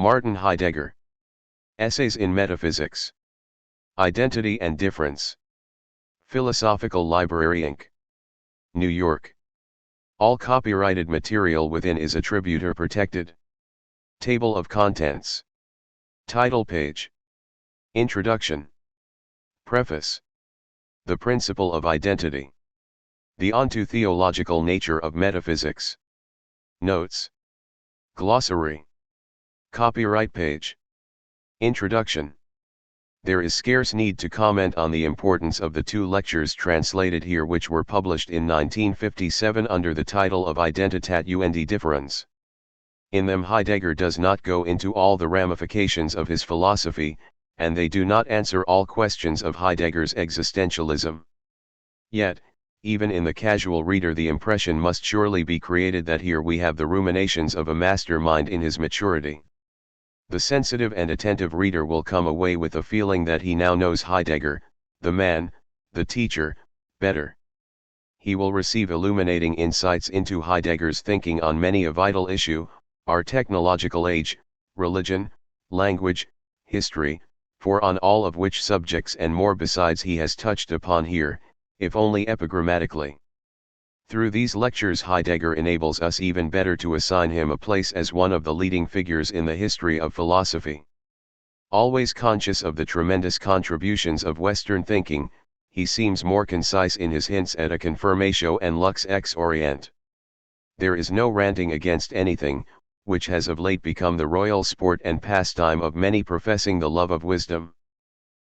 Martin Heidegger. Essays in Metaphysics. Identity and Difference. Philosophical Library Inc. New York. All copyrighted material within is attributor protected. Table of Contents. Title page. Introduction. Preface. The Principle of Identity. The Onto-theological Nature of Metaphysics. Notes. Glossary. Copyright page. Introduction. There is scarce need to comment on the importance of the two lectures translated here, which were published in 1957 under the title of Identitat und Differenz. In them Heidegger does not go into all the ramifications of his philosophy, and they do not answer all questions of Heidegger's existentialism. Yet, even in the casual reader the impression must surely be created that here we have the ruminations of a mastermind in his maturity. The sensitive and attentive reader will come away with a feeling that he now knows Heidegger, the man, the teacher, better. He will receive illuminating insights into Heidegger's thinking on many a vital issue, our technological age, religion, language, history, for on all of which subjects and more besides he has touched upon here, if only epigrammatically. Through these lectures Heidegger enables us even better to assign him a place as one of the leading figures in the history of philosophy. Always conscious of the tremendous contributions of Western thinking, he seems more concise in his hints at a confirmatio and lux ex orient. There is no ranting against anything, which has of late become the royal sport and pastime of many professing the love of wisdom.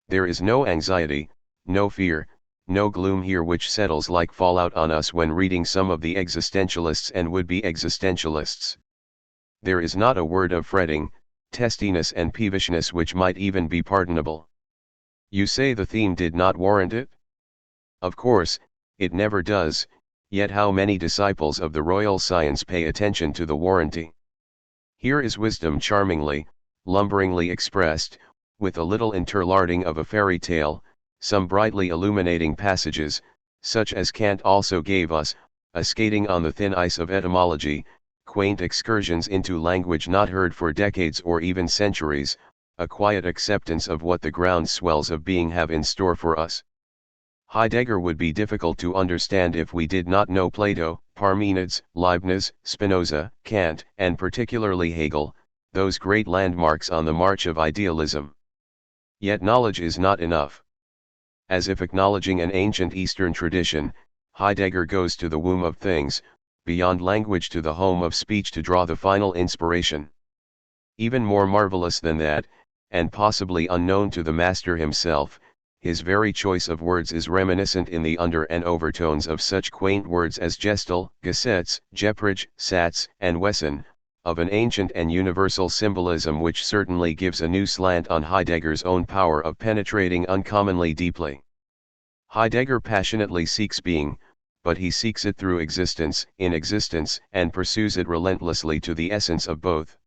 There is no anxiety, no fear, no gloom here which settles like fallout on us when reading some of the existentialists and would-be existentialists. There is not a word of fretting, testiness and peevishness which might even be pardonable. You say the theme did not warrant it? Of course, it never does, yet how many disciples of the royal science pay attention to the warranty? Here is wisdom charmingly, lumberingly expressed, with a little interlarding of a fairy tale, some brightly illuminating passages, such as Kant also gave us, a skating on the thin ice of etymology, quaint excursions into language not heard for decades or even centuries, a quiet acceptance of what the ground swells of being have in store for us. Heidegger would be difficult to understand if we did not know Plato, Parmenides, Leibniz, Spinoza, Kant, and particularly Hegel, those great landmarks on the march of idealism. Yet knowledge is not enough. As if acknowledging an ancient Eastern tradition, Heidegger goes to the womb of things, beyond language to the home of speech to draw the final inspiration. Even more marvelous than that, and possibly unknown to the master himself, his very choice of words is reminiscent in the under and overtones of such quaint words as Gestel, Gesetz, Gepräge, Satz, and Wesen, of an ancient and universal symbolism which certainly gives a new slant on Heidegger's own power of penetrating uncommonly deeply. Heidegger passionately seeks being, but he seeks it through existence, in existence, and pursues it relentlessly to the essence of both.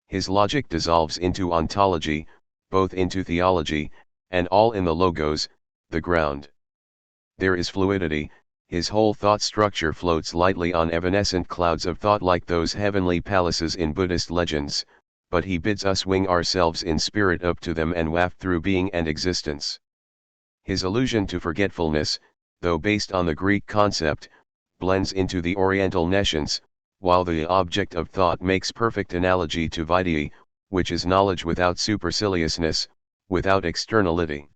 His logic dissolves into ontology, both into theology, and all in the logos, the ground. There is fluidity, his whole thought structure floats lightly on evanescent clouds of thought like those heavenly palaces in Buddhist legends, but he bids us wing ourselves in spirit up to them and waft through being and existence. His allusion to forgetfulness, though based on the Greek concept, blends into the Oriental nescience, while the object of thought makes perfect analogy to vidya, which is knowledge without superciliousness, without externality.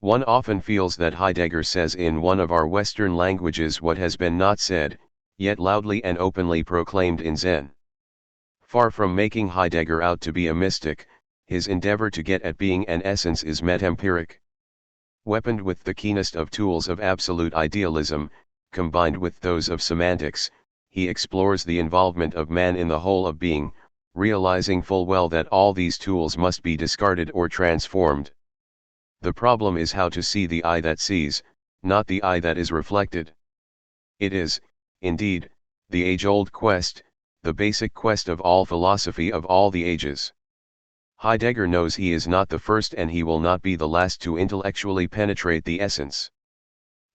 One often feels that Heidegger says in one of our Western languages what has been not said, yet loudly and openly proclaimed in Zen. Far from making Heidegger out to be a mystic, his endeavor to get at being and essence is metempiric. Weaponed with the keenest of tools of absolute idealism, combined with those of semantics, he explores the involvement of man in the whole of being, realizing full well that all these tools must be discarded or transformed. The problem is how to see the eye that sees, not the eye that is reflected. It is, indeed, the age-old quest, the basic quest of all philosophy of all the ages. Heidegger knows he is not the first and he will not be the last to intellectually penetrate the essence.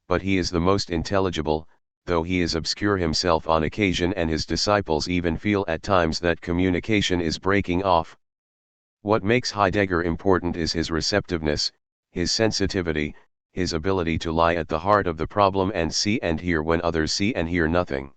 But he is the most intelligible, though he is obscure himself on occasion and his disciples even feel at times that communication is breaking off. What makes Heidegger important is his receptiveness, his sensitivity, his ability to lie at the heart of the problem and see and hear when others see and hear nothing.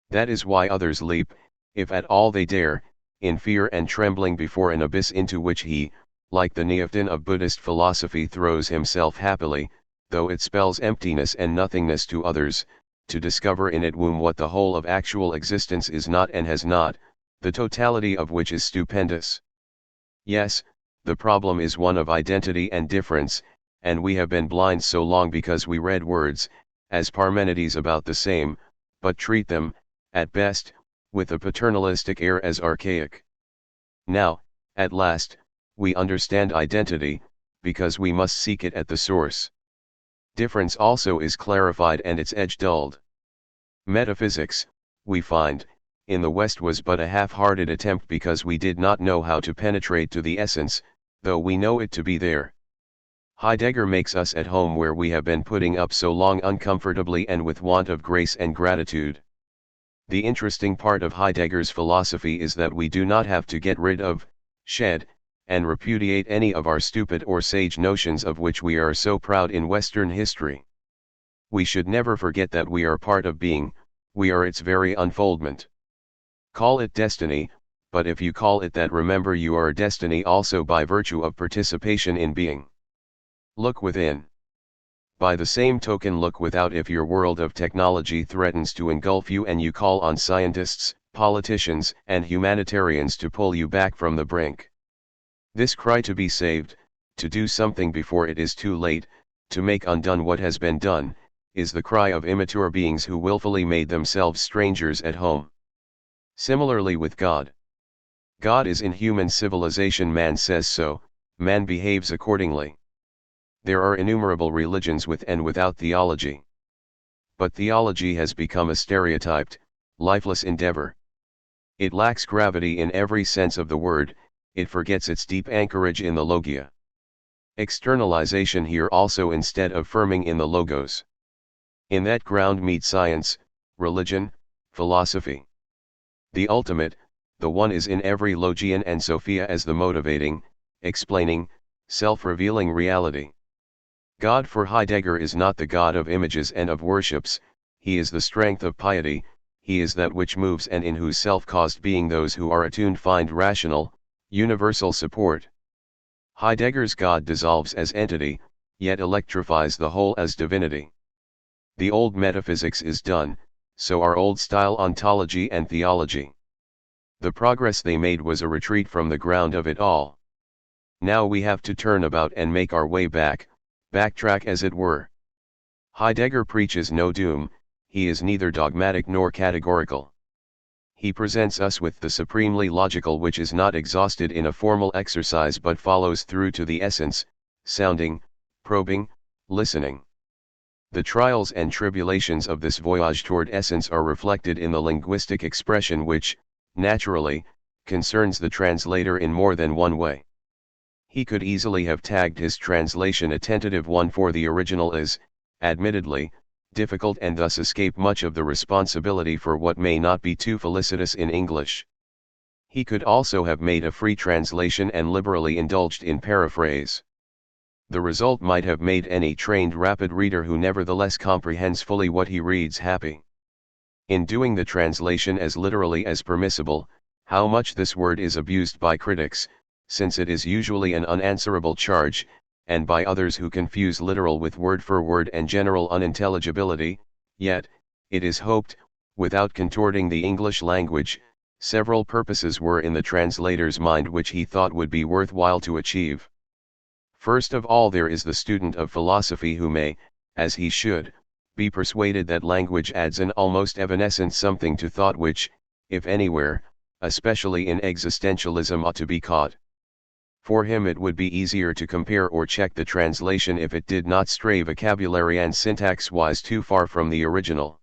That is why others leap, if at all they dare, in fear and trembling before an abyss into which he, like the Neophyte of Buddhist philosophy, throws himself happily, though it spells emptiness and nothingness to others, to discover in it what the whole of actual existence is not and has not, the totality of which is stupendous. Yes, the problem is one of identity and difference, and we have been blind so long because we read words, as Parmenides, about the same, but treat them, at best, with a paternalistic air as archaic. Now, at last, we understand identity, because we must seek it at the source. Difference also is clarified and its edge dulled. Metaphysics, we find, in the West was but a half-hearted attempt because we did not know how to penetrate to the essence, though we know it to be there. Heidegger makes us at home where we have been putting up so long uncomfortably and with want of grace and gratitude. The interesting part of Heidegger's philosophy is that we do not have to get rid of, shed, and repudiate any of our stupid or sage notions of which we are so proud in Western history. We should never forget that we are part of being, we are its very unfoldment. Call it destiny, but if you call it that, remember you are a destiny also by virtue of participation in being. Look within. By the same token, look without if your world of technology threatens to engulf you and you call on scientists, politicians, and humanitarians to pull you back from the brink. This cry to be saved, to do something before it is too late, to make undone what has been done, is the cry of immature beings who willfully made themselves strangers at home. Similarly with God. God is in human civilization, man says so, man behaves accordingly. There are innumerable religions with and without theology. But theology has become a stereotyped, lifeless endeavor. It lacks gravity in every sense of the word, it forgets its deep anchorage in the logia. Externalization here also instead of firming in the logos. In that ground meet science, religion, philosophy. The ultimate, the one is in every logion and Sophia as the motivating, explaining, self-revealing reality. God for Heidegger is not the God of images and of worships, he is the strength of piety, he is that which moves and in whose self-caused being those who are attuned find rational, universal support. Heidegger's God dissolves as entity, yet electrifies the whole as divinity. The old metaphysics is done, so are old-style ontology and theology. The progress they made was a retreat from the ground of it all. Now we have to turn about and make our way back, backtrack as it were. Heidegger preaches no doom, he is neither dogmatic nor categorical. He presents us with the supremely logical which is not exhausted in a formal exercise but follows through to the essence, sounding, probing, listening. The trials and tribulations of this voyage toward essence are reflected in the linguistic expression which, naturally, concerns the translator in more than one way. He could easily have tagged his translation a tentative one, for the original is, admittedly, difficult and thus escape much of the responsibility for what may not be too felicitous in English. He could also have made a free translation and liberally indulged in paraphrase. The result might have made any trained rapid reader who nevertheless comprehends fully what he reads happy. In doing the translation as literally as permissible, how much this word is abused by critics, since it is usually an unanswerable charge, and by others who confuse literal with word for word and general unintelligibility, yet, it is hoped, without contorting the English language, several purposes were in the translator's mind which he thought would be worthwhile to achieve. First of all, there is the student of philosophy who may, as he should, be persuaded that language adds an almost evanescent something to thought which, if anywhere, especially in existentialism, ought to be caught. For him it would be easier to compare or check the translation if it did not stray vocabulary and syntax-wise too far from the original.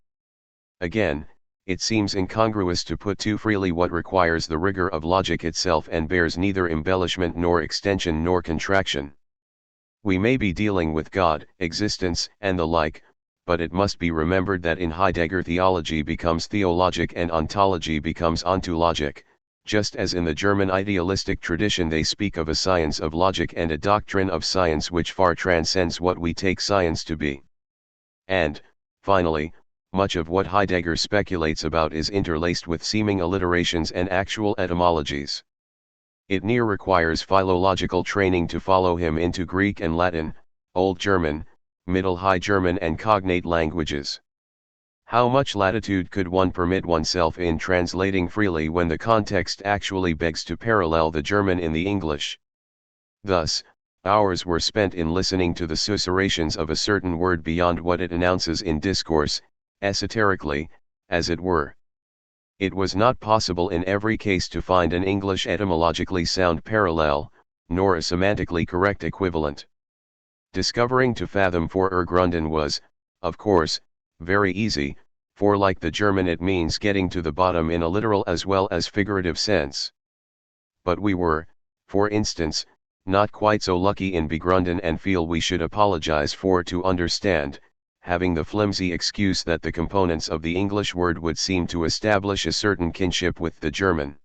Again, it seems incongruous to put too freely what requires the rigor of logic itself and bears neither embellishment nor extension nor contraction. We may be dealing with God, existence, and the like, but it must be remembered that in Heidegger theology becomes theologic and ontology becomes ontologic, just as in the German idealistic tradition they speak of a science of logic and a doctrine of science which far transcends what we take science to be. And, finally, much of what Heidegger speculates about is interlaced with seeming alliterations and actual etymologies. It near requires philological training to follow him into Greek and Latin, Old German, Middle High German and cognate languages. How much latitude could one permit oneself in translating freely when the context actually begs to parallel the German in the English? Thus, hours were spent in listening to the susurrations of a certain word beyond what it announces in discourse, esoterically, as it were. It was not possible in every case to find an English etymologically sound parallel, nor a semantically correct equivalent. Discovering to fathom for Gründen was, of course, very easy, for like the German it means getting to the bottom in a literal as well as figurative sense. But we were, for instance, not quite so lucky in begründen and feel we should apologize for to understand, having the flimsy excuse that the components of the English word would seem to establish a certain kinship with the German.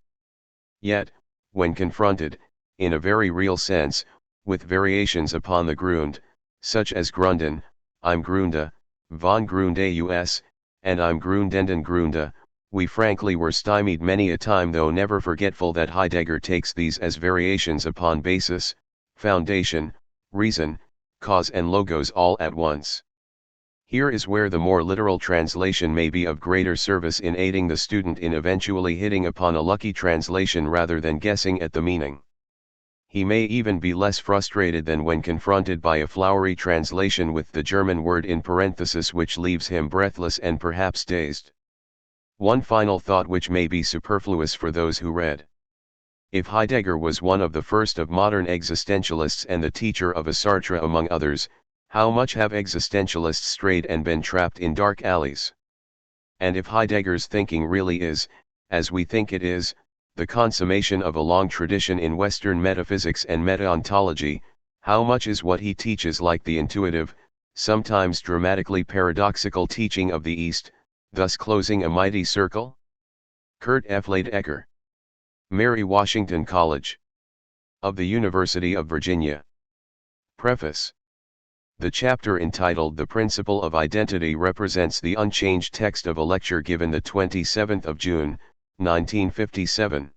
Yet, when confronted, in a very real sense, with variations upon the Grund, such as Gründen, I'm Gründe, von Grundeus, and I'm Grundenden Gründe, we frankly were stymied many a time, though never forgetful that Heidegger takes these as variations upon basis, foundation, reason, cause and logos all at once. Here is where the more literal translation may be of greater service in aiding the student in eventually hitting upon a lucky translation rather than guessing at the meaning. He may even be less frustrated than when confronted by a flowery translation with the German word in parenthesis which leaves him breathless and perhaps dazed. One final thought which may be superfluous for those who read. If Heidegger was one of the first of modern existentialists and the teacher of a Sartre among others, how much have existentialists strayed and been trapped in dark alleys? And if Heidegger's thinking really is, as we think it is, the consummation of a long tradition in Western metaphysics and meta-ontology, how much is what he teaches like the intuitive, sometimes dramatically paradoxical teaching of the East, thus closing a mighty circle? Kurt F. Heidegger. Mary Washington College of the University of Virginia. Preface. The chapter entitled The Principle of Identity represents the unchanged text of a lecture given the 27th of June, 1957.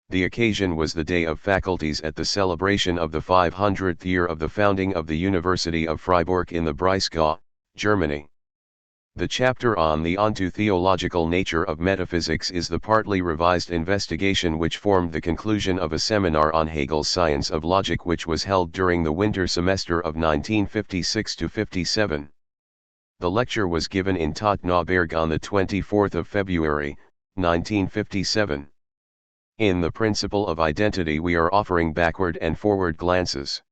The occasion was the Day of Faculties at the celebration of the 500th year of the founding of the University of Freiburg in the Breisgau, Germany. The chapter on the onto-theological nature of metaphysics is the partly revised investigation which formed the conclusion of a seminar on Hegel's Science of Logic which was held during the winter semester of 1956-57. The lecture was given in Tottenberg on the 24th of February, 1957. In The Principle of Identity we are offering backward and forward glances.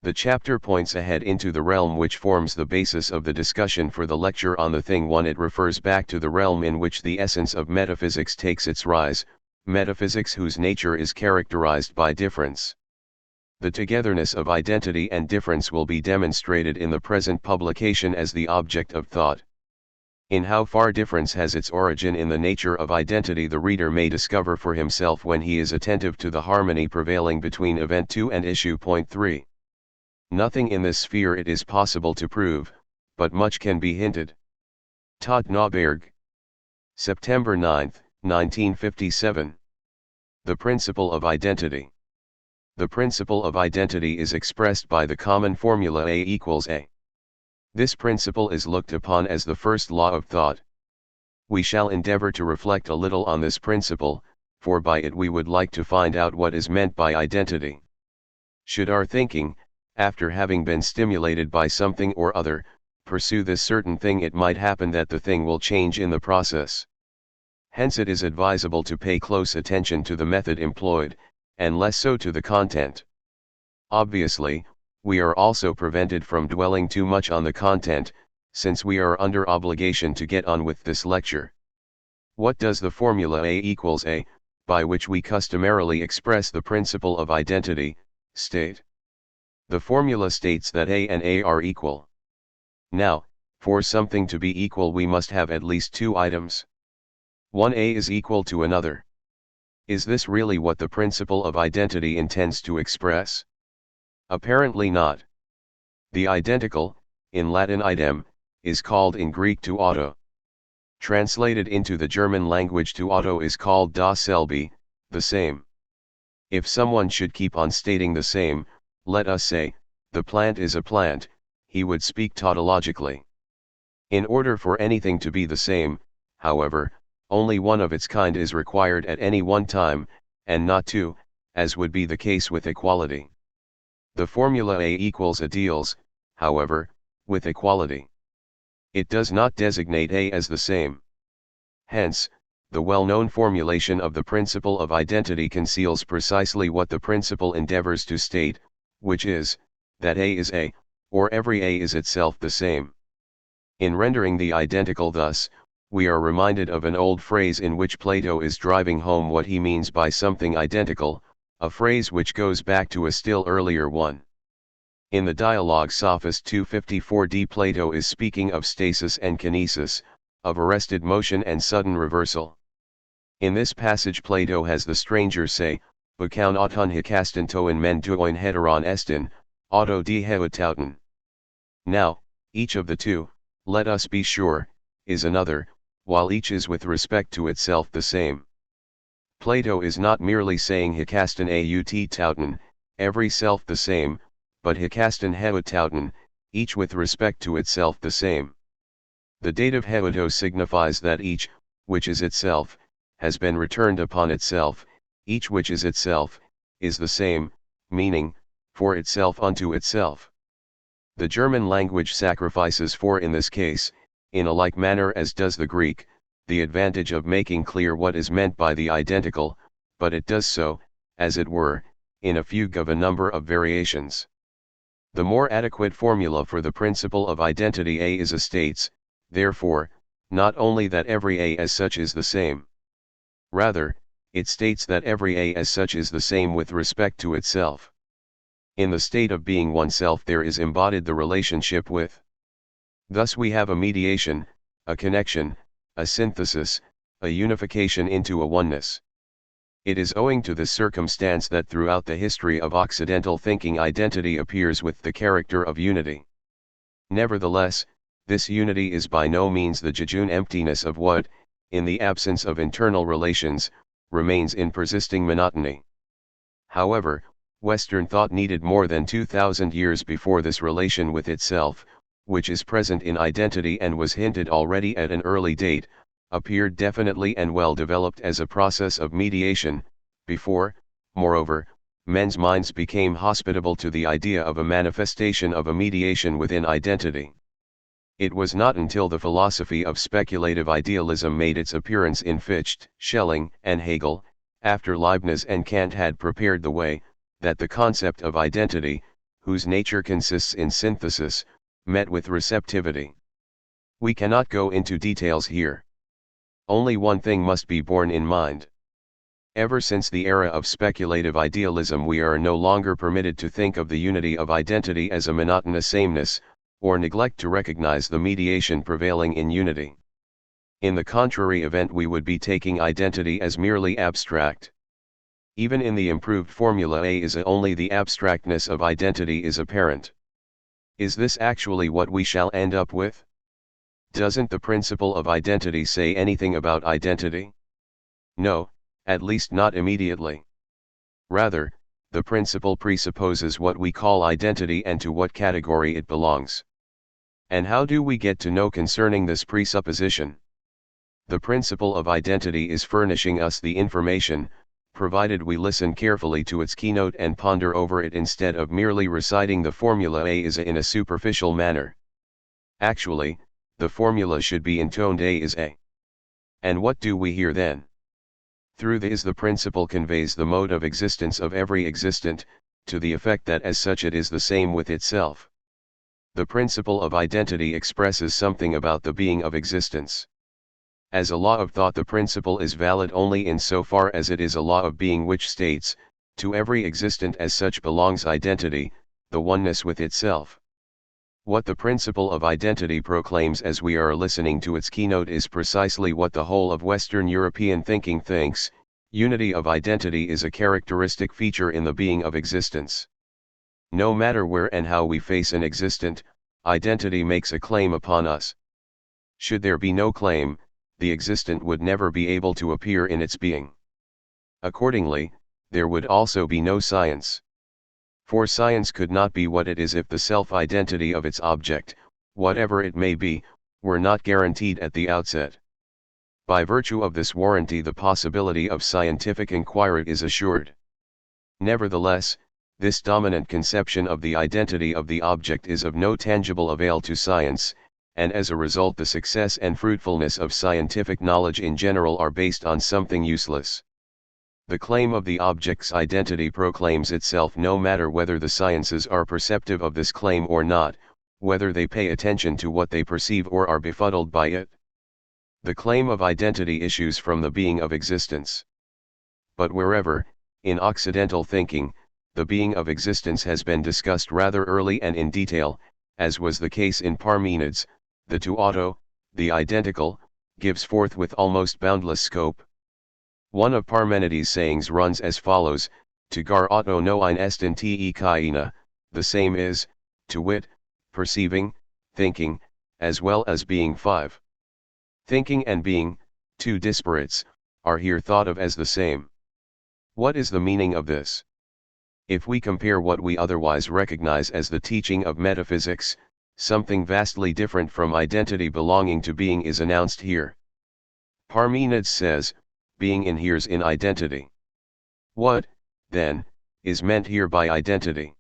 The chapter points ahead into the realm which forms the basis of the discussion for the lecture on the thing one. It refers back to the realm in which the essence of metaphysics takes its rise, metaphysics whose nature is characterized by difference. The togetherness of identity and difference will be demonstrated in the present publication as the object of thought. In how far difference has its origin in the nature of identity the reader may discover for himself when he is attentive to the harmony prevailing between Event 2 and Issue Point 3. Nothing in this sphere it is possible to prove, but much can be hinted. Tottenberg. September 9, 1957. The Principle of Identity. The principle of identity is expressed by the common formula A equals A. This principle is looked upon as the first law of thought. We shall endeavor to reflect a little on this principle, for by it we would like to find out what is meant by identity. Should our thinking, after having been stimulated by something or other, pursue this certain thing, it might happen that the thing will change in the process. Hence it is advisable to pay close attention to the method employed, and less so to the content. Obviously, we are also prevented from dwelling too much on the content, since we are under obligation to get on with this lecture. What does the formula A equals A, by which we customarily express the principle of identity, state? The formula states that A and A are equal. Now, For something to be equal we must have at least two items. One A is equal to another. Is this really what the principle of identity intends to express? Apparently not. The identical, in Latin idem, is called in Greek to auto. Translated into the German language to auto is called dasselbe, the same. If someone should keep on stating the same, let us say, the plant is a plant, he would speak tautologically. In order for anything to be the same, however, only one of its kind is required at any one time, and not two, as would be the case with equality. The formula A equals A deals, however, with equality. It does not designate A as the same. Hence, the well-known formulation of the principle of identity conceals precisely what the principle endeavors to state, which is, that A is A, or every A is itself the same. In rendering the identical thus, we are reminded of an old phrase in which Plato is driving home what he means by something identical, a phrase which goes back to a still earlier one. In the dialogue Sophist 254d, Plato is speaking of stasis and kinesis, of arrested motion and sudden reversal. In this passage Plato has the stranger say, "Bakaun auton hikaston toin men duoin heteron estin, auto di heutauten." Now, each of the two, let us be sure, is another, while each is with respect to itself the same. Plato is not merely saying hikaston aut tauten, every self the same, but hikaston heutauten, each with respect to itself the same. The dative heuto signifies that each, which is itself, has been returned upon itself, each which is itself, is the same, meaning, for itself unto itself. The German language sacrifices for in this case, in a like manner as does the Greek, the advantage of making clear what is meant by the identical, but it does so, as it were, in a fugue of a number of variations. The more adequate formula for the principle of identity A is A states, therefore, not only that every A as such is the same. Rather, it states that every A as such is the same with respect to itself. In the state of being oneself there is embodied the relationship with. Thus we have a mediation, a connection, a synthesis, a unification into a oneness. It is owing to this circumstance that throughout the history of Occidental thinking identity appears with the character of unity. Nevertheless, this unity is by no means the jejune emptiness of what, in the absence of internal relations, remains in persisting monotony. However, Western thought needed more than 2,000 years before this relation with itself, which is present in identity and was hinted already at an early date, appeared definitely and well developed as a process of mediation, before, moreover, men's minds became hospitable to the idea of a manifestation of a mediation within identity. It was not until the philosophy of speculative idealism made its appearance in Fichte, Schelling, and Hegel, after Leibniz and Kant had prepared the way, that the concept of identity, whose nature consists in synthesis, met with receptivity. We cannot go into details here. Only one thing must be borne in mind. Ever since the era of speculative idealism we are no longer permitted to think of the unity of identity as a monotonous sameness, or neglect to recognize the mediation prevailing in unity. In the contrary event we would be taking identity as merely abstract. Even in the improved formula A is A only the abstractness of identity is apparent. Is this actually what we shall end up with? Doesn't the principle of identity say anything about identity? No, at least not immediately. Rather, the principle presupposes what we call identity and to what category it belongs. And how do we get to know concerning this presupposition? The principle of identity is furnishing us the information, provided we listen carefully to its keynote and ponder over it instead of merely reciting the formula A is A in a superficial manner. Actually, the formula should be intoned A is A. And what do we hear then? Through this the principle conveys the mode of existence of every existent, to the effect that as such it is the same with itself. The principle of identity expresses something about the being of existence. As a law of thought the principle is valid only in so far as it is a law of being which states, to every existent as such belongs identity, the oneness with itself. What the principle of identity proclaims as we are listening to its keynote is precisely what the whole of Western European thinking thinks: unity of identity is a characteristic feature in the being of existence. No matter where and how we face an existent, identity makes a claim upon us. Should there be no claim, the existent would never be able to appear in its being. Accordingly, there would also be no science. For science could not be what it is if the self-identity of its object, whatever it may be, were not guaranteed at the outset. By virtue of this warranty, the possibility of scientific inquiry is assured. Nevertheless, this dominant conception of the identity of the object is of no tangible avail to science, and as a result the success and fruitfulness of scientific knowledge in general are based on something useless. The claim of the object's identity proclaims itself no matter whether the sciences are perceptive of this claim or not, whether they pay attention to what they perceive or are befuddled by it. The claim of identity issues from the being of existence. But wherever, in Occidental thinking, the being of existence has been discussed rather early and in detail, as was the case in Parmenides, the to auto, the identical, gives forth with almost boundless scope. One of Parmenides' sayings runs as follows: to gar auto noein estin te kaina, the same is, to wit, perceiving, thinking, as well as being 5. Thinking and being, two disparates, are here thought of as the same. What is the meaning of this? If we compare what we otherwise recognize as the teaching of metaphysics, something vastly different from identity belonging to being is announced here. Parmenides says, being inheres in identity. What, then, is meant here by identity?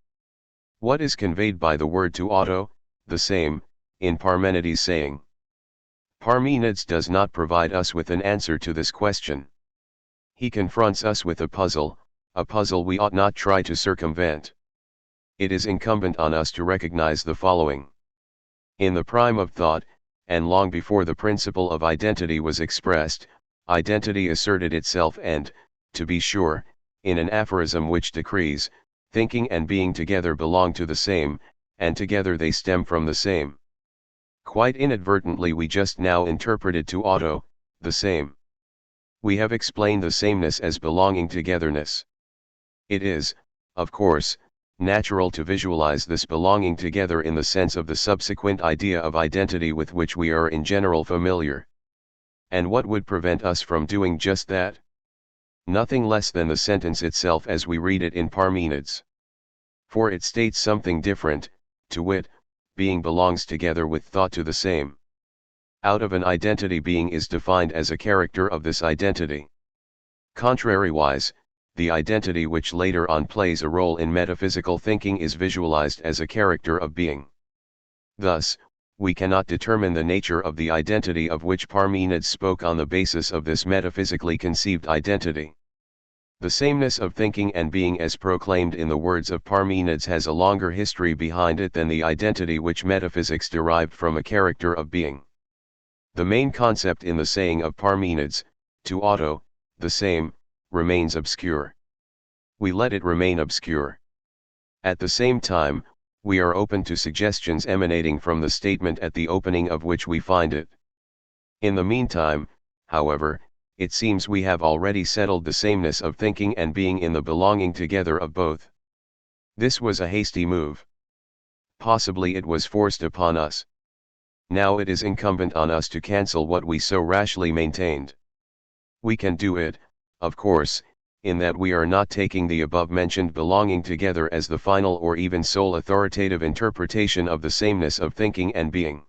What is conveyed by the word to auto, the same, in Parmenides' saying? Parmenides does not provide us with an answer to this question. He confronts us with a puzzle we ought not try to circumvent. It is incumbent on us to recognize the following. In the prime of thought, and long before the principle of identity was expressed, identity asserted itself and, to be sure, in an aphorism which decrees, thinking and being together belong to the same, and together they stem from the same. Quite inadvertently we just now interpreted to auto, the same. We have explained the sameness as belonging togetherness. It is, of course, natural to visualize this belonging together in the sense of the subsequent idea of identity with which we are in general familiar. And what would prevent us from doing just that? Nothing less than the sentence itself as we read it in Parmenides. For it states something different, to wit, being belongs together with thought to the same. Out of an identity, being is defined as a character of this identity. Contrariwise, the identity which later on plays a role in metaphysical thinking is visualized as a character of being. Thus, we cannot determine the nature of the identity of which Parmenides spoke on the basis of this metaphysically conceived identity. The sameness of thinking and being as proclaimed in the words of Parmenides has a longer history behind it than the identity which metaphysics derived from a character of being. The main concept in the saying of Parmenides, to auto, the same, remains obscure. We let it remain obscure. At the same time, we are open to suggestions emanating from the statement at the opening of which we find it. In the meantime, however, it seems we have already settled the sameness of thinking and being in the belonging together of both. This was a hasty move. Possibly it was forced upon us. Now it is incumbent on us to cancel what we so rashly maintained. We can do it, of course, in that we are not taking the above-mentioned belonging together as the final or even sole authoritative interpretation of the sameness of thinking and being.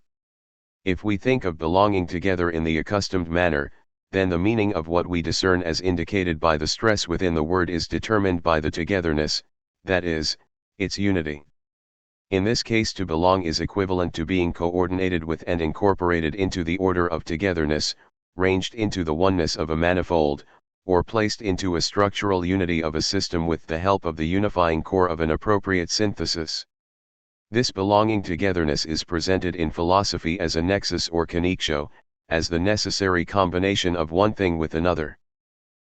If we think of belonging together in the accustomed manner, then the meaning of what we discern as indicated by the stress within the word is determined by the togetherness, that is, its unity. In this case, to belong is equivalent to being coordinated with and incorporated into the order of togetherness, ranged into the oneness of a manifold, or placed into a structural unity of a system with the help of the unifying core of an appropriate synthesis. This belonging togetherness is presented in philosophy as a nexus or connexio, as the necessary combination of one thing with another.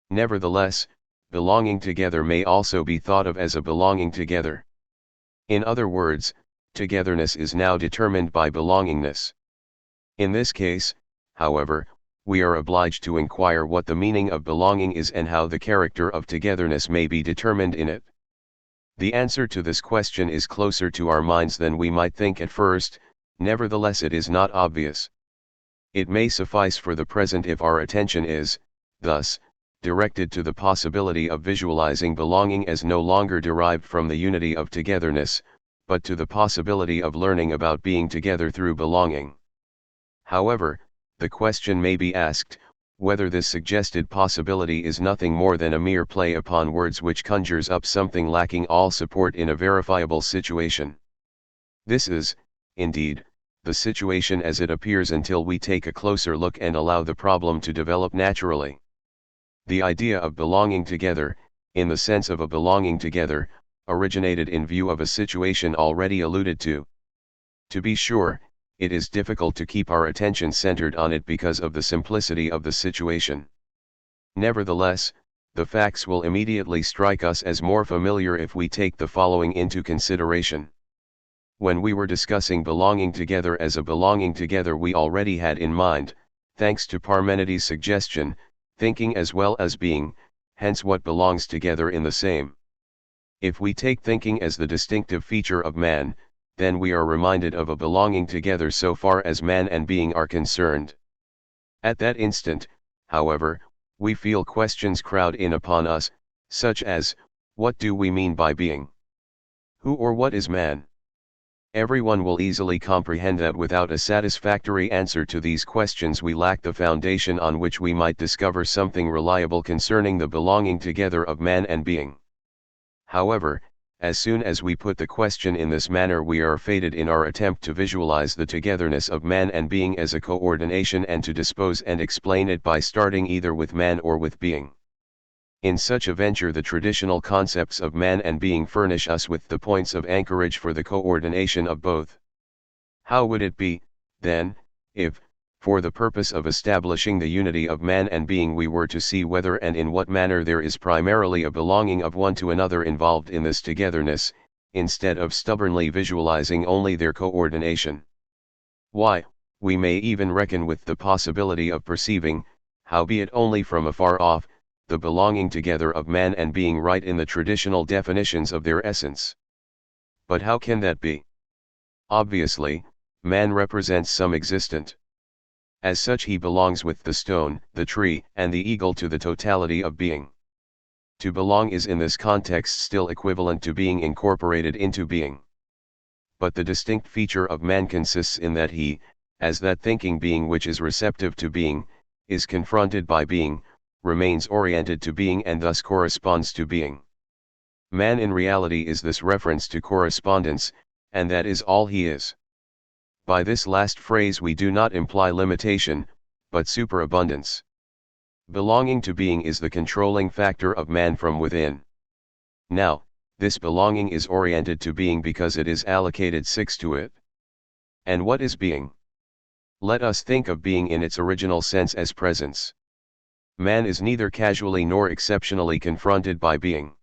Nevertheless, belonging together may also be thought of as a belonging together. In other words, togetherness is now determined by belongingness. In this case, however, we are obliged to inquire what the meaning of belonging is and how the character of togetherness may be determined in it. The answer to this question is closer to our minds than we might think at first, nevertheless it is not obvious. It may suffice for the present if our attention is, thus, directed to the possibility of visualizing belonging as no longer derived from the unity of togetherness, but to the possibility of learning about being together through belonging. However, the question may be asked, whether this suggested possibility is nothing more than a mere play upon words which conjures up something lacking all support in a verifiable situation. This is, indeed, the situation as it appears until we take a closer look and allow the problem to develop naturally. The idea of belonging together, in the sense of a belonging together, originated in view of a situation already alluded to. To be sure, it is difficult to keep our attention centered on it because of the simplicity of the situation. Nevertheless, the facts will immediately strike us as more familiar if we take the following into consideration. When we were discussing belonging together as a belonging together, we already had in mind, thanks to Parmenides' suggestion, thinking as well as being, hence what belongs together in the same. If we take thinking as the distinctive feature of man, then we are reminded of a belonging together so far as man and being are concerned. At that instant, however, we feel questions crowd in upon us, such as, what do we mean by being? Who or what is man? Everyone will easily comprehend that without a satisfactory answer to these questions we lack the foundation on which we might discover something reliable concerning the belonging together of man and being. However, as soon as we put the question in this manner, we are fated in our attempt to visualize the togetherness of man and being as a coordination and to dispose and explain it by starting either with man or with being. In such a venture, the traditional concepts of man and being furnish us with the points of anchorage for the coordination of both. How would it be, then, if, for the purpose of establishing the unity of man and being, we were to see whether and in what manner there is primarily a belonging of one to another involved in this togetherness, instead of stubbornly visualizing only their coordination? Why, we may even reckon with the possibility of perceiving, howbeit only from afar off, the belonging together of man and being right in the traditional definitions of their essence. But how can that be? Obviously, man represents some existent. As such he belongs with the stone, the tree, and the eagle to the totality of being. To belong is in this context still equivalent to being incorporated into being. But the distinct feature of man consists in that he, as that thinking being which is receptive to being, is confronted by being, remains oriented to being and thus corresponds to being. Man in reality is this reference to correspondence, and that is all he is. By this last phrase we do not imply limitation, but superabundance. Belonging to being is the controlling factor of man from within. Now, this belonging is oriented to being because it is allocated to it. And what is being? Let us think of being in its original sense as presence. Man is neither casually nor exceptionally confronted by being.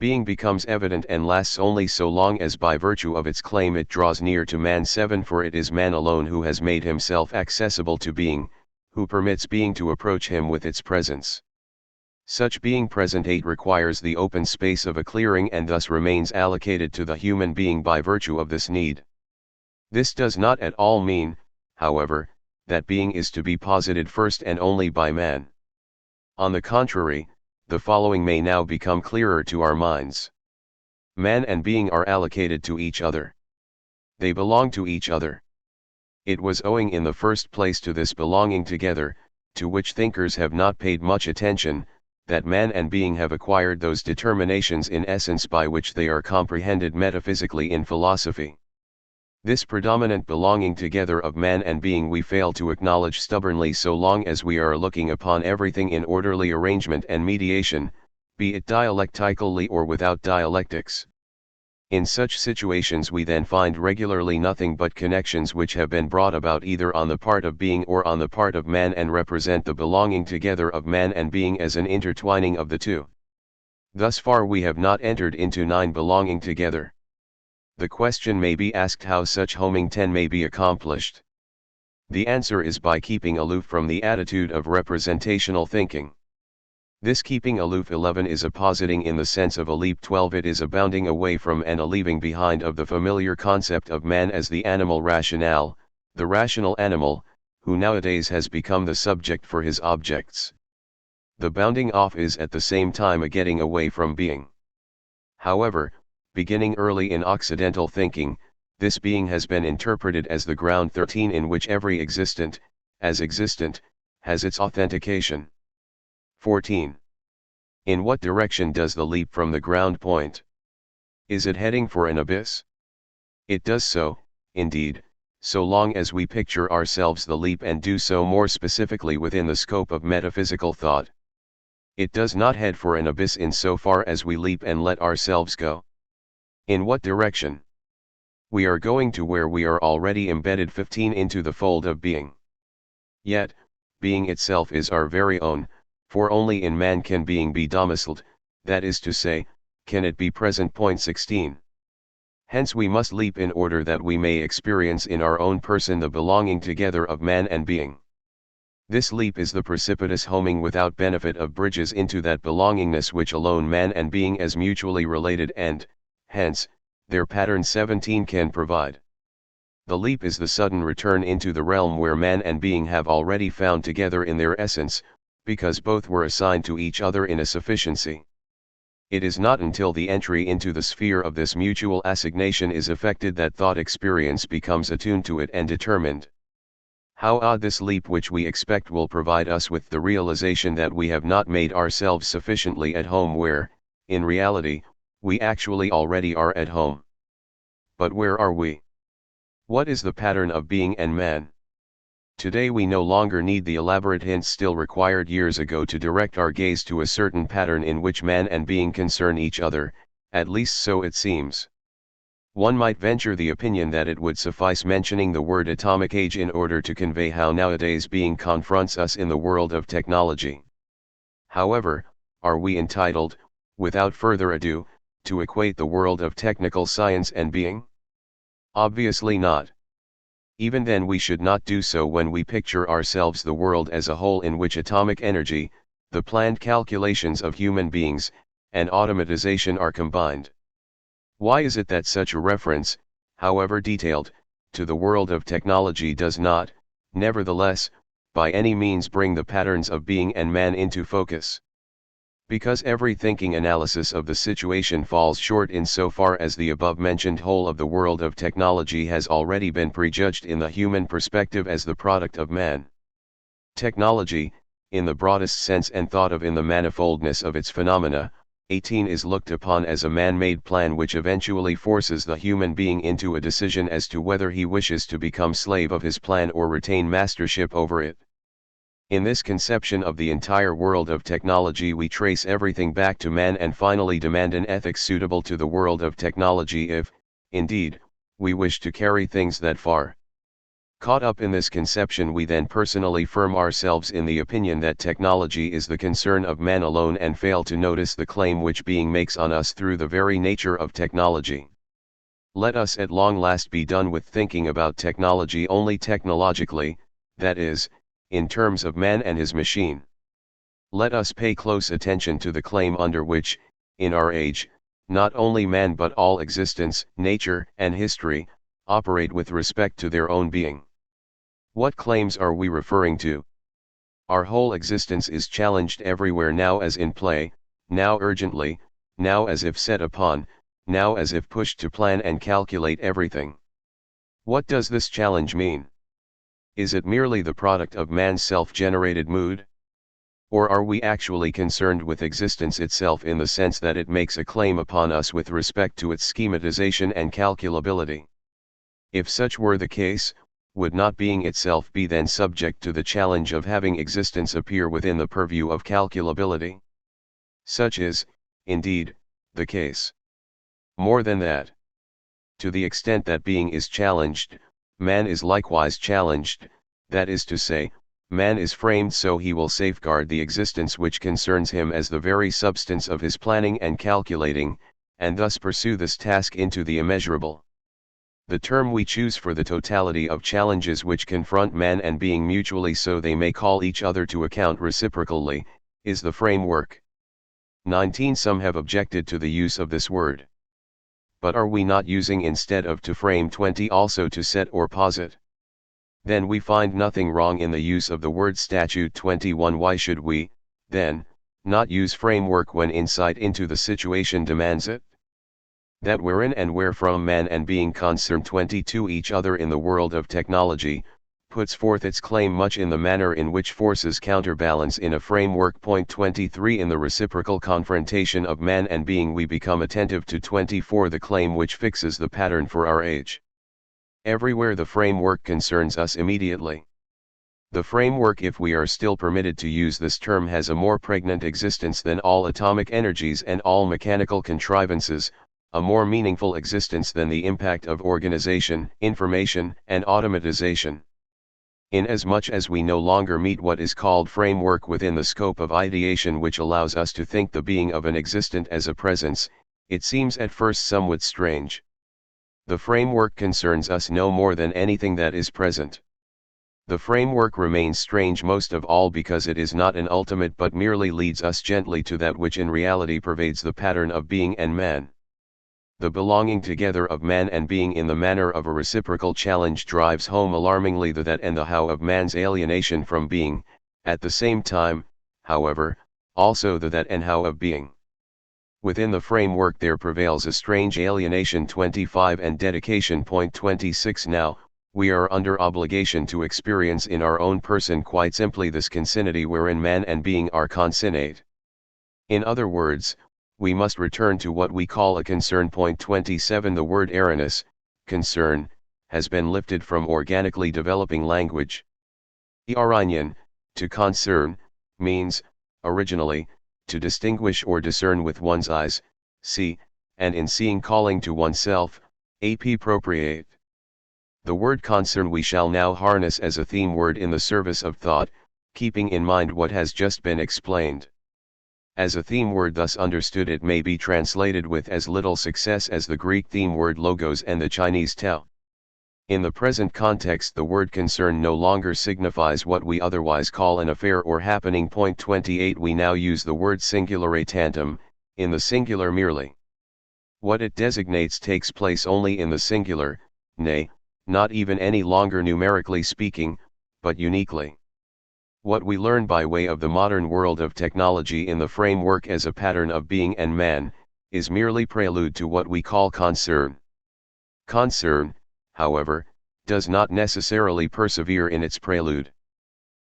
Being becomes evident and lasts only so long as by virtue of its claim it draws near to man. 7 For it is man alone who has made himself accessible to being, who permits being to approach him with its presence. Such being present 8 requires the open space of a clearing and thus remains allocated to the human being by virtue of this need. This does not at all mean, however, that being is to be posited first and only by man. On the contrary, the following may now become clearer to our minds. Man and being are allocated to each other. They belong to each other. It was owing in the first place to this belonging together, to which thinkers have not paid much attention, that man and being have acquired those determinations in essence by which they are comprehended metaphysically in philosophy. This predominant belonging together of man and being we fail to acknowledge stubbornly so long as we are looking upon everything in orderly arrangement and mediation, be it dialectically or without dialectics. In such situations we then find regularly nothing but connections which have been brought about either on the part of being or on the part of man and represent the belonging together of man and being as an intertwining of the two. Thus far we have not entered into 9 belonging together. The question may be asked how such homing 10 may be accomplished. The answer is by keeping aloof from the attitude of representational thinking. This keeping aloof 11 is a positing in the sense of a leap 12. It is a bounding away from and a leaving behind of the familiar concept of man as the animal rationale, the rational animal, who nowadays has become the subject for his objects. The bounding off is at the same time a getting away from being. However, beginning early in Occidental thinking, this being has been interpreted as the ground 13 in which every existent, as existent, has its authentication. 14. In what direction does the leap from the ground point? Is it heading for an abyss? It does so, indeed, so long as we picture ourselves the leap and do so more specifically within the scope of metaphysical thought. It does not head for an abyss in so far as we leap and let ourselves go. In what direction? We are going to where we are already embedded 15 into the fold of being. Yet, being itself is our very own, for only in man can being be domiciled, that is to say, can it be present. 16. Hence we must leap in order that we may experience in our own person the belonging together of man and being. This leap is the precipitous homing without benefit of bridges into that belongingness which alone man and being as mutually related and, hence, their pattern 17 can provide. The leap is the sudden return into the realm where man and being have already found together in their essence, because both were assigned to each other in a sufficiency. It is not until the entry into the sphere of this mutual assignation is effected that thought experience becomes attuned to it and determined. How odd this leap which we expect will provide us with the realization that we have not made ourselves sufficiently at home where, in reality, we actually already are at home. But where are we? What is the pattern of being and man? Today we no longer need the elaborate hints still required years ago to direct our gaze to a certain pattern in which man and being concern each other, at least so it seems. One might venture the opinion that it would suffice mentioning the word atomic age in order to convey how nowadays being confronts us in the world of technology. However, are we entitled, without further ado, to equate the world of technical science and being? Obviously not. Even then we should not do so when we picture ourselves the world as a whole in which atomic energy, the planned calculations of human beings, and automatization are combined. Why is it that such a reference, however detailed, to the world of technology does not, nevertheless, by any means bring the patterns of being and man into focus? Because every thinking analysis of the situation falls short in so far as the above-mentioned whole of the world of technology has already been prejudged in the human perspective as the product of man. Technology, in the broadest sense and thought of in the manifoldness of its phenomena, 18 is looked upon as a man-made plan which eventually forces the human being into a decision as to whether he wishes to become slave of his plan or retain mastership over it. In this conception of the entire world of technology we trace everything back to man and finally demand an ethics suitable to the world of technology if, indeed, we wish to carry things that far. Caught up in this conception we then personally firm ourselves in the opinion that technology is the concern of man alone and fail to notice the claim which being makes on us through the very nature of technology. Let us at long last be done with thinking about technology only technologically, that is, in terms of man and his machine. Let us pay close attention to the claim under which, in our age, not only man but all existence, nature, and history, operate with respect to their own being. What claims are we referring to? Our whole existence is challenged everywhere now as in play, now urgently, now as if set upon, now as if pushed to plan and calculate everything. What does this challenge mean? Is it merely the product of man's self-generated mood? Or are we actually concerned with existence itself in the sense that it makes a claim upon us with respect to its schematization and calculability? If such were the case, would not being itself be then subject to the challenge of having existence appear within the purview of calculability? Such is, indeed, the case. More than that. To the extent that being is challenged, man is likewise challenged, that is to say, man is framed so he will safeguard the existence which concerns him as the very substance of his planning and calculating, and thus pursue this task into the immeasurable. The term we choose for the totality of challenges which confront man and being mutually so they may call each other to account reciprocally, is the framework. 19. Some have objected to the use of this word. But are we not using instead of to frame 20 also to set or posit? Then we find nothing wrong in the use of the word statute. 21. Why should we, then, not use framework when insight into the situation demands it? That wherein and wherefrom man and being concern 22 each other in the world of technology, puts forth its claim much in the manner in which forces counterbalance in a framework. 23. In the reciprocal confrontation of man and being we become attentive to 24 the claim which fixes the pattern for our age. Everywhere the framework concerns us immediately. The framework, if we are still permitted to use this term, has a more pregnant existence than all atomic energies and all mechanical contrivances, a more meaningful existence than the impact of organization, information, and automatization. Inasmuch as we no longer meet what is called framework within the scope of ideation which allows us to think the being of an existent as a presence, it seems at first somewhat strange. The framework concerns us no more than anything that is present. The framework remains strange most of all because it is not an ultimate but merely leads us gently to that which in reality pervades the pattern of being and man. The belonging together of man and being in the manner of a reciprocal challenge drives home alarmingly the that and the how of man's alienation from being, at the same time, however, also the that and how of being. Within the framework there prevails a strange alienation. 25 and dedication. 26 Now, we are under obligation to experience in our own person quite simply this consinity wherein man and being are consinnate. In other words, we must return to what we call a concern. 27 The word awareness, concern, has been lifted from organically developing language. Iranian, to concern, means, originally, to distinguish or discern with one's eyes, see, and in seeing calling to oneself, appropriate. The word concern we shall now harness as a theme word in the service of thought, keeping in mind what has just been explained. As a theme word thus understood it may be translated with as little success as the Greek theme word logos and the Chinese tao. In the present context the word concern no longer signifies what we otherwise call an affair or happening. 28 We now use the word singulare tantum, in the singular merely. What it designates takes place only in the singular, nay, not even any longer numerically speaking, but uniquely. What we learn by way of the modern world of technology in the framework as a pattern of being and man, is merely prelude to what we call concern. Concern, however, does not necessarily persevere in its prelude.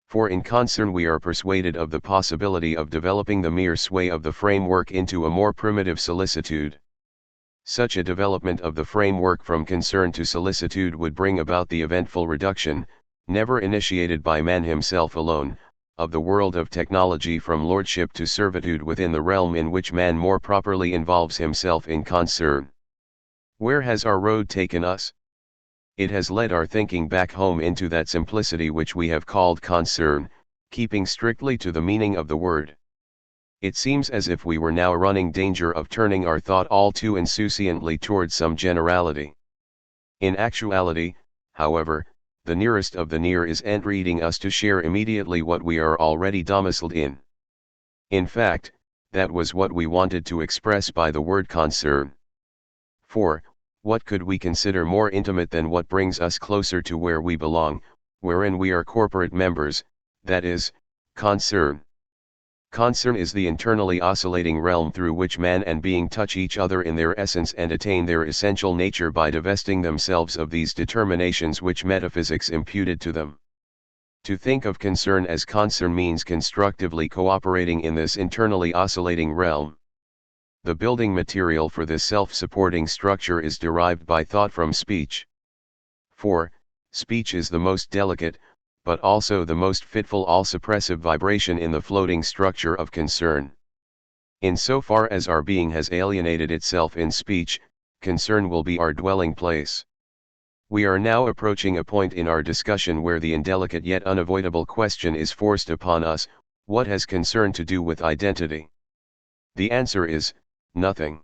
For in concern we are persuaded of the possibility of developing the mere sway of the framework into a more primitive solicitude. Such a development of the framework from concern to solicitude would bring about the eventful reduction, never initiated by man himself alone, of the world of technology from lordship to servitude within the realm in which man more properly involves himself in concern. Where has our road taken us? It has led our thinking back home into that simplicity which we have called concern, keeping strictly to the meaning of the word. It seems as if we were now running danger of turning our thought all too insouciantly towards some generality. In actuality, however, the nearest of the near is entreating us to share immediately what we are already domiciled in. In fact, that was what we wanted to express by the word concern. For, what could we consider more intimate than what brings us closer to where we belong, wherein we are corporate members, that is, concern. Concern is the internally oscillating realm through which man and being touch each other in their essence and attain their essential nature by divesting themselves of these determinations which metaphysics imputed to them. To think of concern as concern means constructively cooperating in this internally oscillating realm. The building material for this self-supporting structure is derived by thought from speech. For, speech is the most delicate, but also the most fitful all-suppressive vibration in the floating structure of concern. In so far as our being has alienated itself in speech, concern will be our dwelling place. We are now approaching a point in our discussion where the indelicate yet unavoidable question is forced upon us: what has concern to do with identity? The answer is, nothing.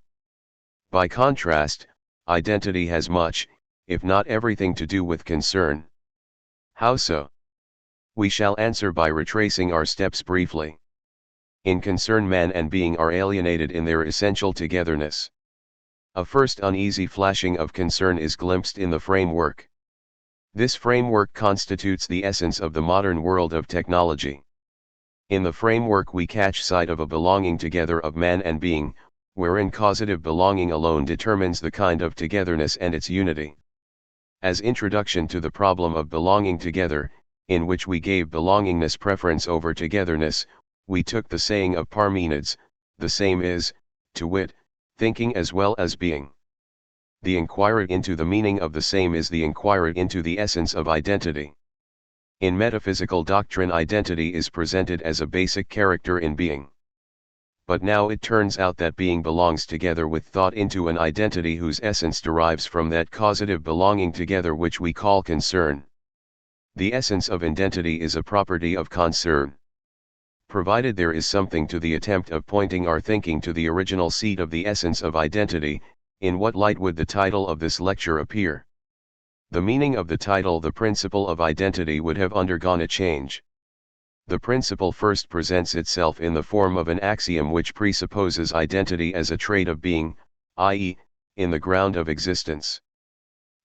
By contrast, identity has much, if not everything to do with concern. How so? We shall answer by retracing our steps briefly. In concern, man and being are alienated in their essential togetherness. A first uneasy flashing of concern is glimpsed in the framework. This framework constitutes the essence of the modern world of technology. In the framework we catch sight of a belonging together of man and being, wherein causative belonging alone determines the kind of togetherness and its unity. As introduction to the problem of belonging together, in which we gave belongingness preference over togetherness, we took the saying of Parmenides, the same is, to wit, thinking as well as being. The inquiry into the meaning of the same is the inquiry into the essence of identity. In metaphysical doctrine, identity is presented as a basic character in being. But now it turns out that being belongs together with thought into an identity whose essence derives from that causative belonging together which we call concern. The essence of identity is a property of concern. Provided there is something to the attempt of pointing our thinking to the original seat of the essence of identity, in what light would the title of this lecture appear? The meaning of the title, "The Principle of Identity," would have undergone a change. The principle first presents itself in the form of an axiom which presupposes identity as a trait of being, i.e., in the ground of existence.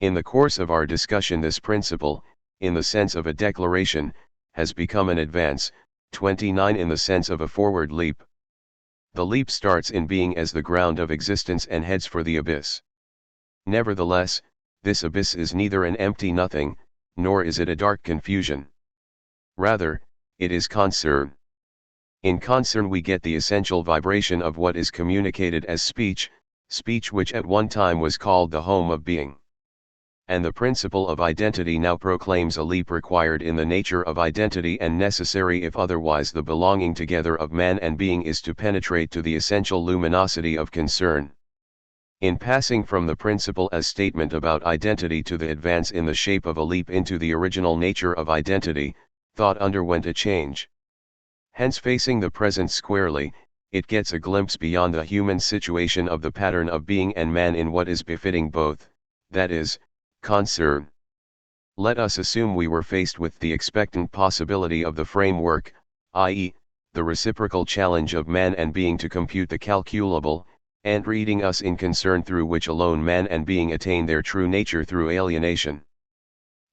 In the course of our discussion, this principle, in the sense of a declaration, has become an advance, 29 in the sense of a forward leap. The leap starts in being as the ground of existence and heads for the abyss. Nevertheless, this abyss is neither an empty nothing, nor is it a dark confusion. Rather, it is concern. In concern we get the essential vibration of what is communicated as speech, speech which at one time was called the home of being. And the principle of identity now proclaims a leap required in the nature of identity and necessary if otherwise the belonging together of man and being is to penetrate to the essential luminosity of concern. In passing from the principle as statement about identity to the advance in the shape of a leap into the original nature of identity, thought underwent a change. Hence, facing the present squarely, it gets a glimpse beyond the human situation of the pattern of being and man in what is befitting both, that is, concern. Let us assume we were faced with the expectant possibility of the framework, i.e., the reciprocal challenge of man and being to compute the calculable, and reading us in concern through which alone man and being attain their true nature through alienation.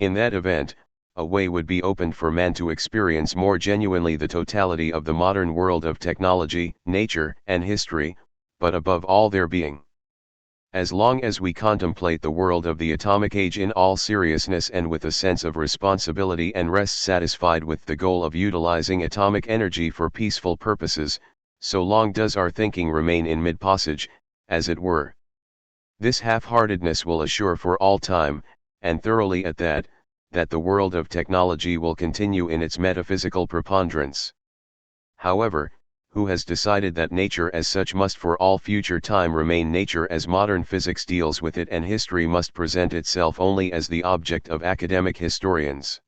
In that event, a way would be opened for man to experience more genuinely the totality of the modern world of technology, nature, and history, but above all their being. As long as we contemplate the world of the atomic age in all seriousness and with a sense of responsibility and rest satisfied with the goal of utilizing atomic energy for peaceful purposes, so long does our thinking remain in mid-passage, as it were. This half-heartedness will assure for all time, and thoroughly at that the world of technology will continue in its metaphysical preponderance. However, who has decided that nature as such must for all future time remain nature as modern physics deals with it, and history must present itself only as the object of academic historians?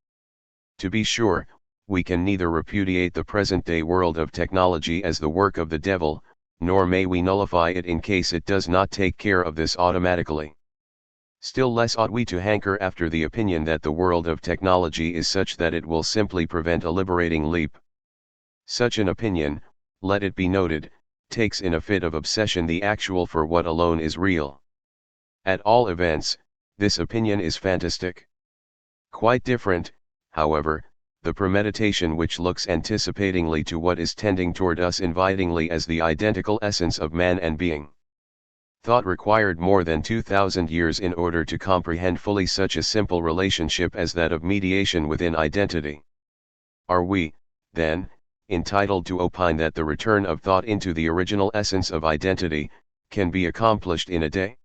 To be sure, we can neither repudiate the present-day world of technology as the work of the devil, nor may we nullify it in case it does not take care of this automatically. Still less ought we to hanker after the opinion that the world of technology is such that it will simply prevent a liberating leap. Such an opinion, let it be noted, takes in a fit of obsession the actual for what alone is real. At all events, this opinion is fantastic. Quite different, however, the premeditation which looks anticipatingly to what is tending toward us invitingly as the identical essence of man and being. Thought required more than 2,000 years in order to comprehend fully such a simple relationship as that of mediation within identity. Are we, then, entitled to opine that the return of thought into the original essence of identity can be accomplished in a day?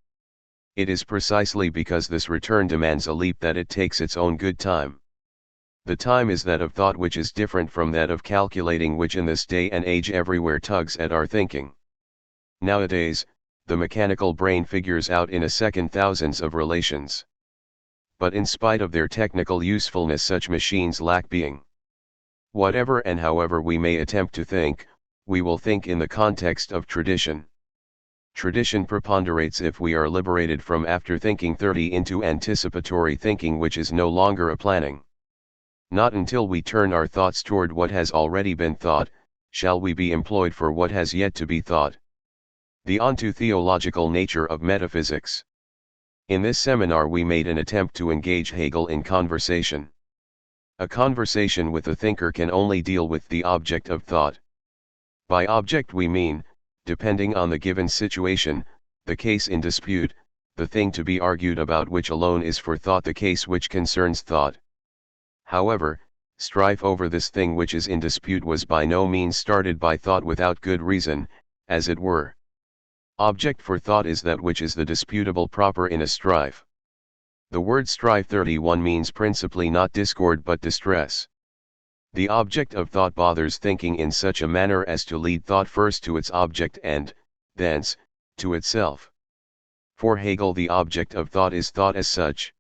It is precisely because this return demands a leap that it takes its own good time. The time is that of thought, which is different from that of calculating, which in this day and age everywhere tugs at our thinking. Nowadays, the mechanical brain figures out in a second thousands of relations. But in spite of their technical usefulness, such machines lack being. Whatever and however we may attempt to think, we will think in the context of tradition. Tradition preponderates if we are liberated from after-thinking 30 into anticipatory thinking, which is no longer a planning. Not until we turn our thoughts toward what has already been thought, shall we be employed for what has yet to be thought. The onto-theological nature of metaphysics. In this seminar we made an attempt to engage Hegel in conversation. A conversation with a thinker can only deal with the object of thought. By object we mean, depending on the given situation, the case in dispute, the thing to be argued about, which alone is for thought the case which concerns thought. However, strife over this thing which is in dispute was by no means started by thought without good reason, as it were. Object for thought is that which is the disputable proper in a strife. The word strife 31 means principally not discord but distress. The object of thought bothers thinking in such a manner as to lead thought first to its object and, thence, to itself. For Hegel the object of thought is thought as such.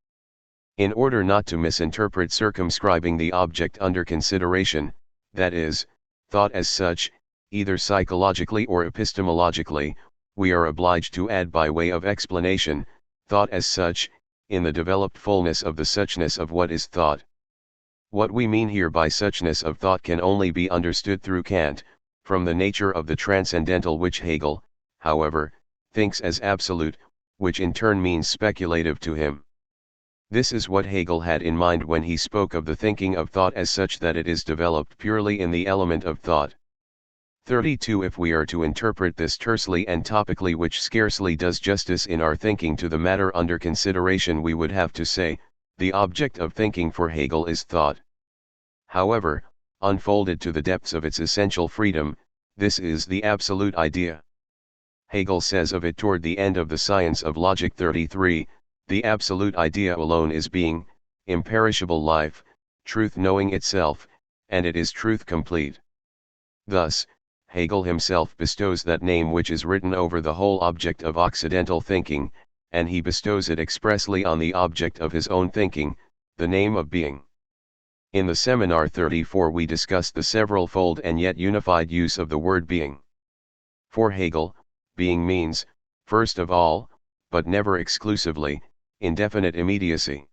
In order not to misinterpret circumscribing the object under consideration, that is, thought as such, either psychologically or epistemologically, we are obliged to add by way of explanation, thought as such, in the developed fullness of the suchness of what is thought. What we mean here by suchness of thought can only be understood through Kant, from the nature of the transcendental, which Hegel, however, thinks as absolute, which in turn means speculative to him. This is what Hegel had in mind when he spoke of the thinking of thought as such, that it is developed purely in the element of thought. 32. If we are to interpret this tersely and topically, which scarcely does justice in our thinking to the matter under consideration, we would have to say, the object of thinking for Hegel is thought. However, unfolded to the depths of its essential freedom, this is the absolute idea. Hegel says of it toward the end of the Science of Logic 33, the absolute idea alone is being, imperishable life, truth knowing itself, and it is truth complete. Thus, Hegel himself bestows that name which is written over the whole object of Occidental thinking, and he bestows it expressly on the object of his own thinking, the name of being. In the Seminar 34 we discussed the several-fold and yet unified use of the word being. For Hegel, being means, first of all, but never exclusively, indefinite immediacy.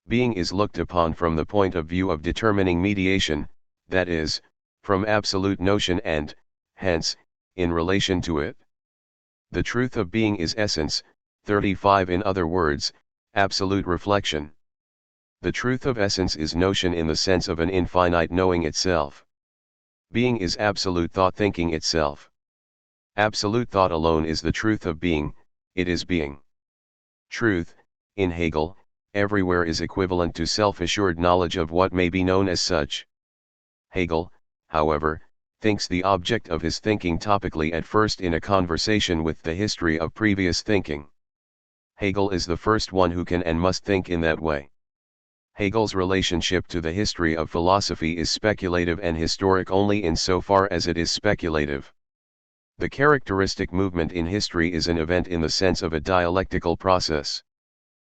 Being is looked upon from the point of view of determining mediation, that is, from absolute notion and, hence, in relation to it. The truth of being is essence, 35. In other words, absolute reflection. The truth of essence is notion in the sense of an infinite knowing itself. Being is absolute thought thinking itself. Absolute thought alone is the truth of being, it is being. Truth, in Hegel, everywhere is equivalent to self-assured knowledge of what may be known as such. Hegel, however, thinks the object of his thinking topically at first in a conversation with the history of previous thinking. Hegel is the first one who can and must think in that way. Hegel's relationship to the history of philosophy is speculative and historic only in so far as it is speculative. The characteristic movement in history is an event in the sense of a dialectical process.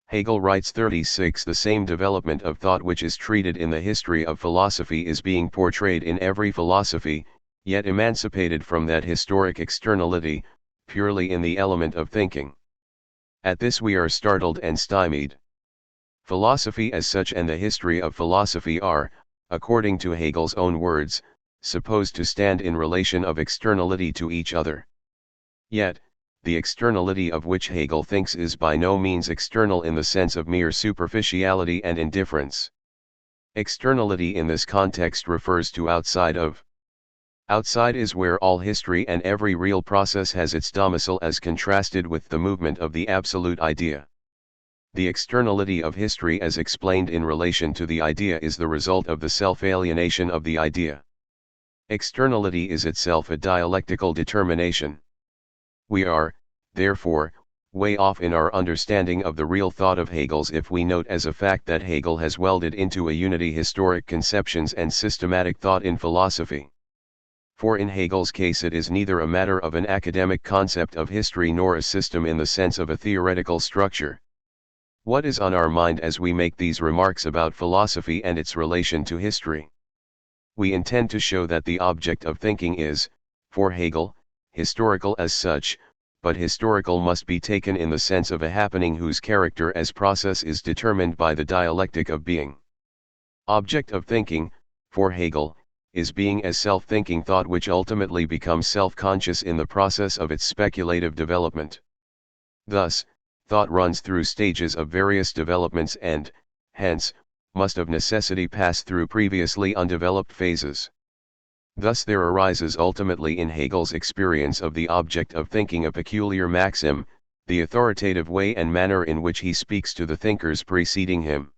Hegel writes 36. The same development of thought which is treated in the history of philosophy is being portrayed in every philosophy, yet emancipated from that historic externality, purely in the element of thinking. At this we are startled and stymied. Philosophy as such and the history of philosophy are, according to Hegel's own words, supposed to stand in relation of externality to each other. Yet, the externality of which Hegel thinks is by no means external in the sense of mere superficiality and indifference. Externality in this context refers to outside of. Outside is where all history and every real process has its domicile, as contrasted with the movement of the absolute idea. The externality of history as explained in relation to the idea is the result of the self-alienation of the idea. Externality is itself a dialectical determination. We are, therefore, way off in our understanding of the real thought of Hegel's if we note as a fact that Hegel has welded into a unity historic conceptions and systematic thought in philosophy. For in Hegel's case it is neither a matter of an academic concept of history nor a system in the sense of a theoretical structure. What is on our mind as we make these remarks about philosophy and its relation to history? We intend to show that the object of thinking is, for Hegel, historical as such, but historical must be taken in the sense of a happening whose character as process is determined by the dialectic of being. Object of thinking, for Hegel, is being as self-thinking thought which ultimately becomes self-conscious in the process of its speculative development. Thus, thought runs through stages of various developments and, hence, must of necessity pass through previously undeveloped phases. Thus there arises ultimately in Hegel's experience of the object of thinking a peculiar maxim, the authoritative way and manner in which he speaks to the thinkers preceding him.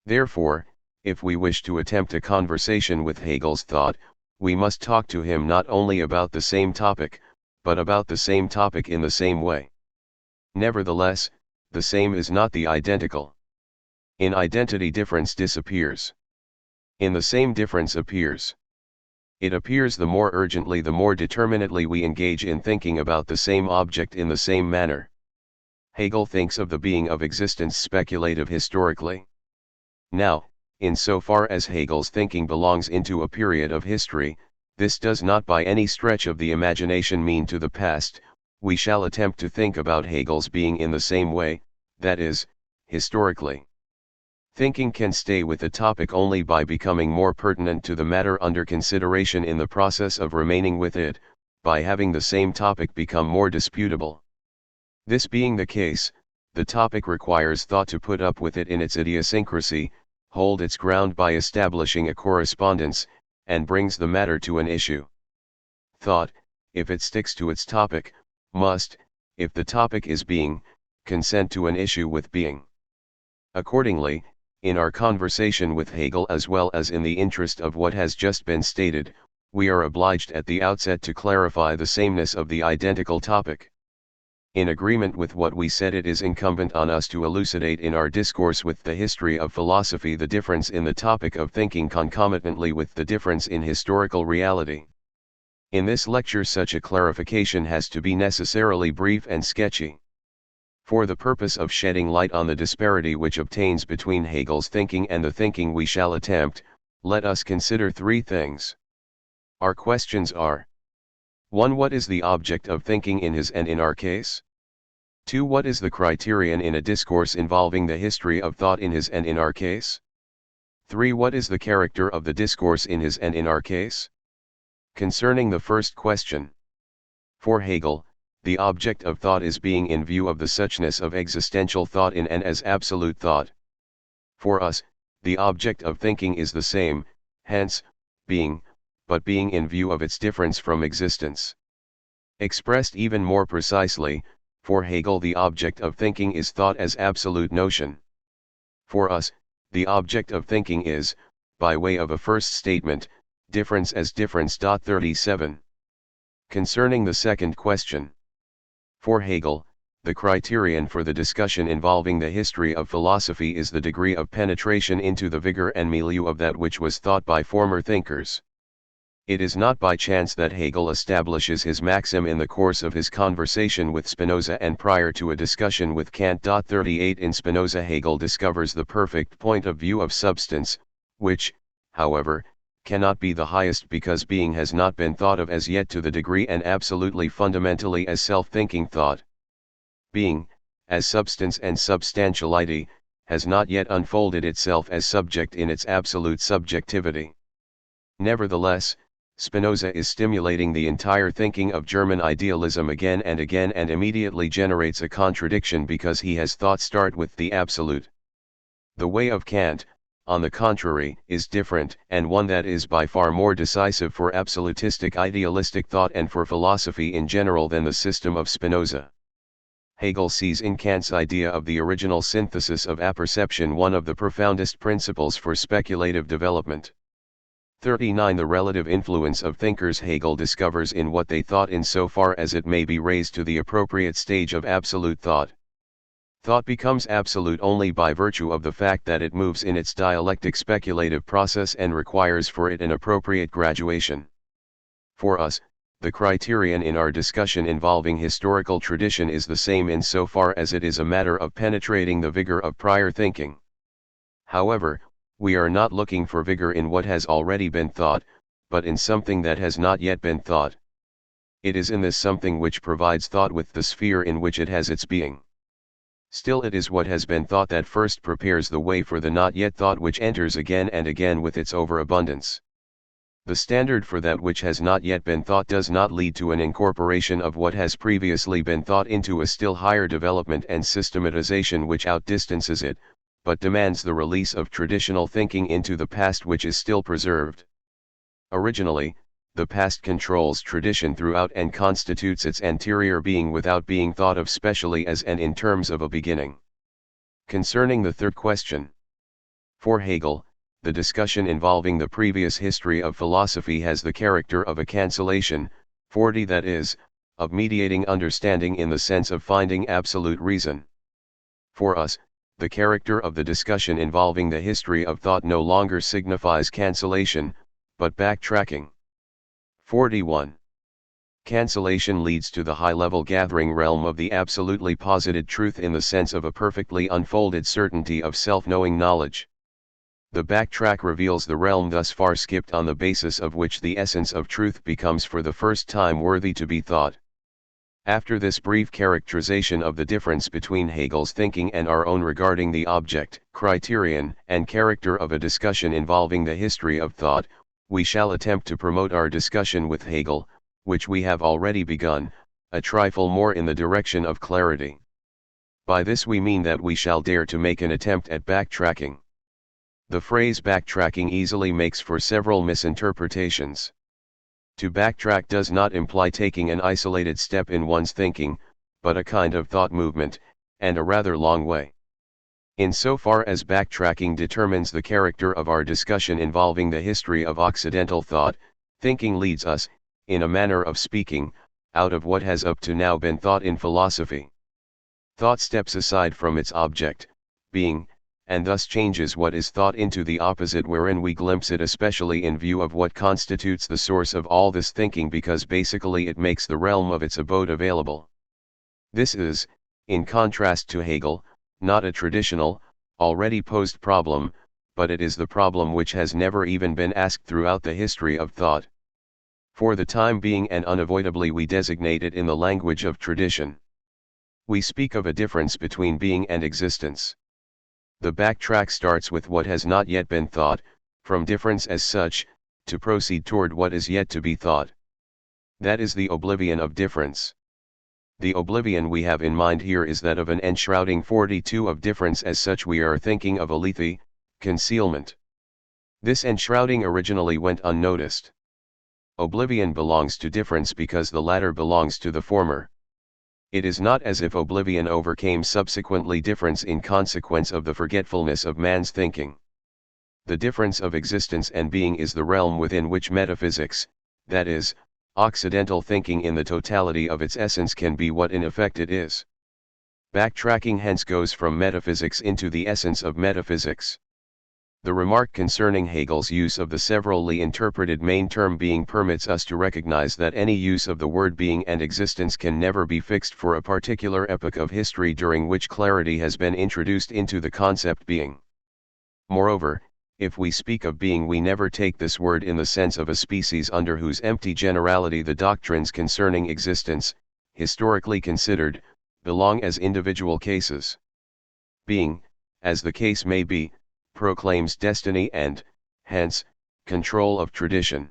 Therefore, if we wish to attempt a conversation with Hegel's thought, we must talk to him not only about the same topic, but about the same topic in the same way. Nevertheless, the same is not the identical. In identity difference disappears. In the same difference appears. It appears the more urgently the more determinately we engage in thinking about the same object in the same manner. Hegel thinks of the being of existence speculative historically. Now, in so far as Hegel's thinking belongs into a period of history, this does not by any stretch of the imagination mean to the past. We shall attempt to think about Hegel's being in the same way, that is, historically. Thinking can stay with a topic only by becoming more pertinent to the matter under consideration in the process of remaining with it, by having the same topic become more disputable. This being the case, the topic requires thought to put up with it in its idiosyncrasy, hold its ground by establishing a correspondence, and brings the matter to an issue. Thought, if it sticks to its topic, must, if the topic is being, consent to an issue with being. Accordingly, in our conversation with Hegel as well as in the interest of what has just been stated, we are obliged at the outset to clarify the sameness of the identical topic. In agreement with what we said, it is incumbent on us to elucidate in our discourse with the history of philosophy the difference in the topic of thinking concomitantly with the difference in historical reality. In this lecture such a clarification has to be necessarily brief and sketchy. For the purpose of shedding light on the disparity which obtains between Hegel's thinking and the thinking we shall attempt, let us consider three things. Our questions are: 1. What is the object of thinking in his and in our case? 2. What is the criterion in a discourse involving the history of thought in his and in our case? 3. What is the character of the discourse in his and in our case? Concerning the first question. For Hegel, the object of thought is being in view of the suchness of existential thought in and as absolute thought. For us, the object of thinking is the same, hence, being, but being in view of its difference from existence. Expressed even more precisely, for Hegel the object of thinking is thought as absolute notion. For us, the object of thinking is, by way of a first statement, difference as difference. 37. Concerning the second question. For Hegel, the criterion for the discussion involving the history of philosophy is the degree of penetration into the vigor and milieu of that which was thought by former thinkers. It is not by chance that Hegel establishes his maxim in the course of his conversation with Spinoza and prior to a discussion with Kant. 38 In Spinoza Hegel discovers the perfect point of view of substance, which, however, cannot be the highest because being has not been thought of as yet to the degree and absolutely fundamentally as self-thinking thought. Being, as substance and substantiality, has not yet unfolded itself as subject in its absolute subjectivity. Nevertheless, Spinoza is stimulating the entire thinking of German idealism again and again and immediately generates a contradiction because he has thought start with the absolute. The way of Kant, on the contrary, is different and one that is by far more decisive for absolutistic idealistic thought and for philosophy in general than the system of Spinoza. Hegel sees in Kant's idea of the original synthesis of apperception one of the profoundest principles for speculative development. 39 The relative influence of thinkers Hegel discovers in what they thought in so far as it may be raised to the appropriate stage of absolute thought. Thought becomes absolute only by virtue of the fact that it moves in its dialectic speculative process and requires for it an appropriate graduation. For us, the criterion in our discussion involving historical tradition is the same in so far as it is a matter of penetrating the vigor of prior thinking. However, we are not looking for vigor in what has already been thought, but in something that has not yet been thought. It is in this something which provides thought with the sphere in which it has its being. Still it is what has been thought that first prepares the way for the not yet thought which enters again and again with its overabundance. The standard for that which has not yet been thought does not lead to an incorporation of what has previously been thought into a still higher development and systematization which outdistances it, but demands the release of traditional thinking into the past which is still preserved. Originally, the past controls tradition throughout and constitutes its anterior being without being thought of specially as and in terms of a beginning. Concerning the third question. For Hegel, the discussion involving the previous history of philosophy has the character of a cancellation, 40 that is, of mediating understanding in the sense of finding absolute reason. For us, the character of the discussion involving the history of thought no longer signifies cancellation, but backtracking. 41. Cancellation leads to the high-level gathering realm of the absolutely posited truth in the sense of a perfectly unfolded certainty of self-knowing knowledge. The backtrack reveals the realm thus far skipped on the basis of which the essence of truth becomes for the first time worthy to be thought. After this brief characterization of the difference between Hegel's thinking and our own regarding the object, criterion, and character of a discussion involving the history of thought, we shall attempt to promote our discussion with Hegel, which we have already begun, a trifle more in the direction of clarity. By this we mean that we shall dare to make an attempt at backtracking. The phrase backtracking easily makes for several misinterpretations. To backtrack does not imply taking an isolated step in one's thinking, but a kind of thought movement, and a rather long way. Insofar as backtracking determines the character of our discussion involving the history of Occidental thought, thinking leads us, in a manner of speaking, out of what has up to now been thought in philosophy. Thought steps aside from its object, being, and thus changes what is thought into the opposite wherein we glimpse it, especially in view of what constitutes the source of all this thinking, because basically it makes the realm of its abode available. This is, in contrast to Hegel, not a traditional, already posed problem, but it is the problem which has never even been asked throughout the history of thought. For the time being and unavoidably we designate it in the language of tradition. We speak of a difference between being and existence. The backtrack starts with what has not yet been thought, from difference as such, to proceed toward what is yet to be thought. That is the oblivion of difference. The oblivion we have in mind here is that of an enshrouding 42 of difference. As such we are thinking of aletheia, concealment. This enshrouding originally went unnoticed. Oblivion belongs to difference because the latter belongs to the former. It is not as if oblivion overcame subsequently difference in consequence of the forgetfulness of man's thinking. The difference of existence and being is the realm within which metaphysics, that is, Occidental thinking in the totality of its essence, can be what in effect it is. Backtracking hence goes from metaphysics into the essence of metaphysics. The remark concerning Hegel's use of the severally interpreted main term being permits us to recognize that any use of the word being and existence can never be fixed for a particular epoch of history during which clarity has been introduced into the concept being. Moreover, if we speak of being, we never take this word in the sense of a species under whose empty generality the doctrines concerning existence, historically considered, belong as individual cases. Being, as the case may be, proclaims destiny and, hence, control of tradition.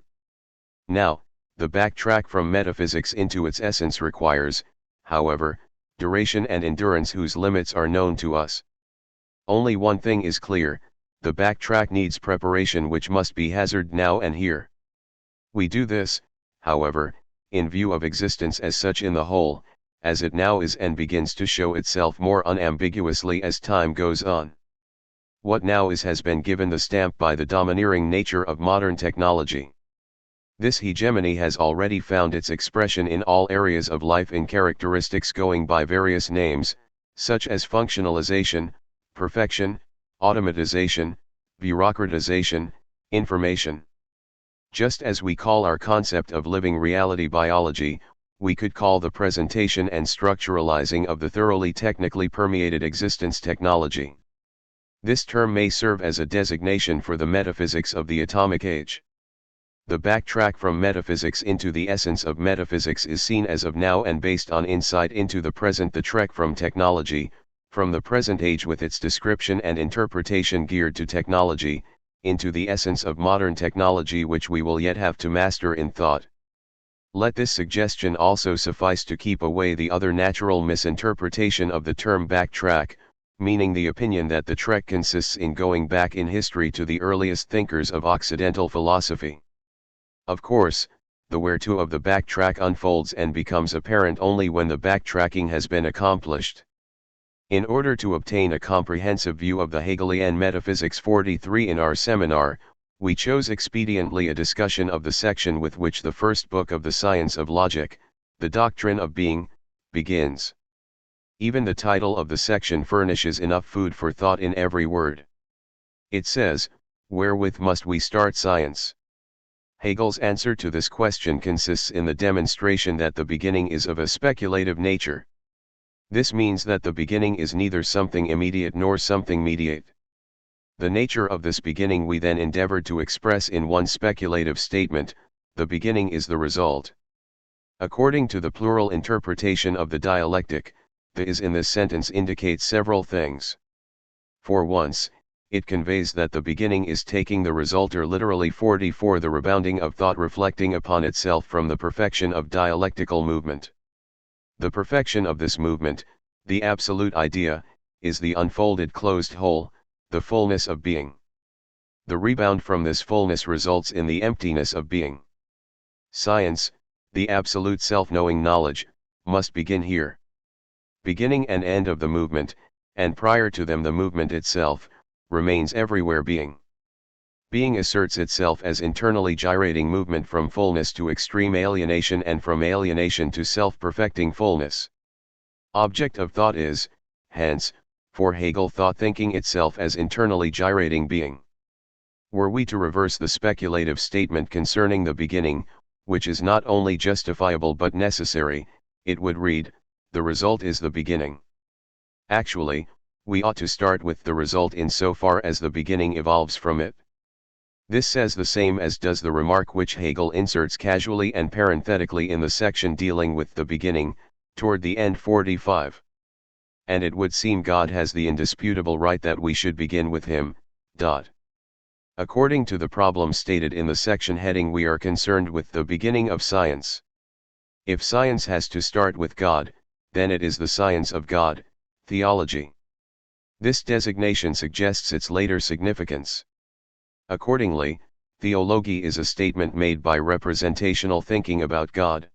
Now, the backtrack from metaphysics into its essence requires, however, duration and endurance whose limits are known to us. Only one thing is clear: the backtrack needs preparation which must be hazarded now and here. We do this, however, in view of existence as such in the whole, as it now is and begins to show itself more unambiguously as time goes on. What now is has been given the stamp by the domineering nature of modern technology. This hegemony has already found its expression in all areas of life in characteristics going by various names, such as functionalization, perfection, automatization, bureaucratization, information. Just as we call our concept of living reality biology, we could call the presentation and structuralizing of the thoroughly technically permeated existence technology. This term may serve as a designation for the metaphysics of the atomic age. The backtrack from metaphysics into the essence of metaphysics is seen as of now and based on insight into the present. The trek from technology, from the present age with its description and interpretation geared to technology, into the essence of modern technology which we will yet have to master in thought. Let this suggestion also suffice to keep away the other natural misinterpretation of the term backtrack, meaning the opinion that the trek consists in going back in history to the earliest thinkers of Occidental philosophy. Of course, the where-to of the backtrack unfolds and becomes apparent only when the backtracking has been accomplished. In order to obtain a comprehensive view of the Hegelian Metaphysics 43 in our seminar, we chose expediently a discussion of the section with which the first book of the Science of Logic, the Doctrine of Being, begins. Even the title of the section furnishes enough food for thought in every word. It says, "Wherewith must we start science?" Hegel's answer to this question consists in the demonstration that the beginning is of a speculative nature. This means that the beginning is neither something immediate nor something mediate. The nature of this beginning we then endeavored to express in one speculative statement: the beginning is the result. According to the plural interpretation of the dialectic, the is in this sentence indicates several things. For once, it conveys that the beginning is taking the resulter literally 44, the rebounding of thought reflecting upon itself from the perfection of dialectical movement. The perfection of this movement, the absolute idea, is the unfolded closed whole, the fullness of being. The rebound from this fullness results in the emptiness of being. Science, the absolute self-knowing knowledge, must begin here. Beginning and end of the movement, and prior to them the movement itself, remains everywhere being. Being asserts itself as internally gyrating movement from fullness to extreme alienation and from alienation to self-perfecting fullness. Object of thought is, hence, for Hegel, thought thinking itself as internally gyrating being. Were we to reverse the speculative statement concerning the beginning, which is not only justifiable but necessary, it would read, the result is the beginning. Actually, we ought to start with the result insofar as the beginning evolves from it. This says the same as does the remark which Hegel inserts casually and parenthetically in the section dealing with the beginning, toward the end 45. And it would seem God has the indisputable right that we should begin with him. According to the problem stated in the section heading, we are concerned with the beginning of science. If science has to start with God, then it is the science of God, theology. This designation suggests its later significance. Accordingly, theology is a statement made by representational thinking about God.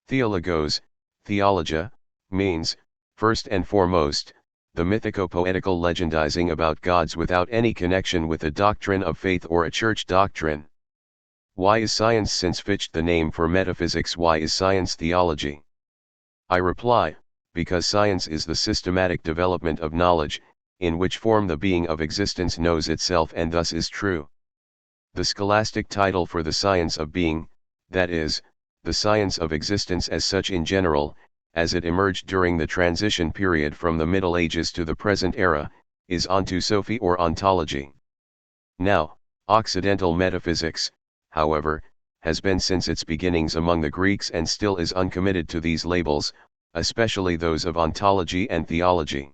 Theologos, theologia, means, first and foremost, the mythico-poetical legendizing about gods without any connection with a doctrine of faith or a church doctrine. Why is science, since Fichte the name for metaphysics, why is science theology? I reply, because science is the systematic development of knowledge, in which form the being of existence knows itself and thus is true. The scholastic title for the science of being, that is, the science of existence as such in general, as it emerged during the transition period from the Middle Ages to the present era, is ontosophy or ontology. Now, Occidental metaphysics, however, has been since its beginnings among the Greeks and still is uncommitted to these labels, especially those of ontology and theology.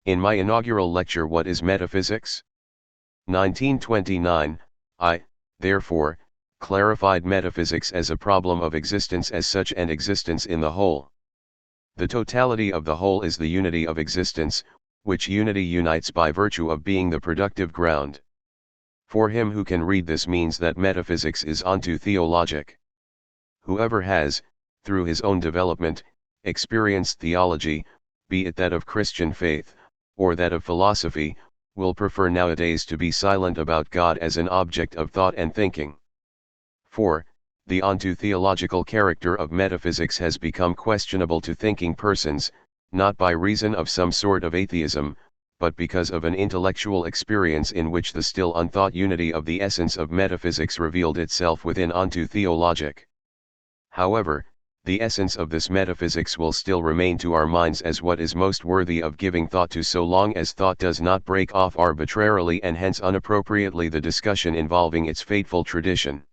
In my inaugural lecture, What is Metaphysics? 1929, I, therefore, clarified metaphysics as a problem of existence as such and existence in the whole. The totality of the whole is the unity of existence, which unity unites by virtue of being the productive ground. For him who can read this means that metaphysics is onto-theologic. Whoever has, through his own development, experienced theology, be it that of Christian faith, or that of philosophy, will prefer nowadays to be silent about God as an object of thought and thinking. For, the onto-theological character of metaphysics has become questionable to thinking persons, not by reason of some sort of atheism, but because of an intellectual experience in which the still unthought unity of the essence of metaphysics revealed itself within onto-theologic. However, the essence of this metaphysics will still remain to our minds as what is most worthy of giving thought to, so long as thought does not break off arbitrarily and hence unappropriately the discussion involving its fateful tradition.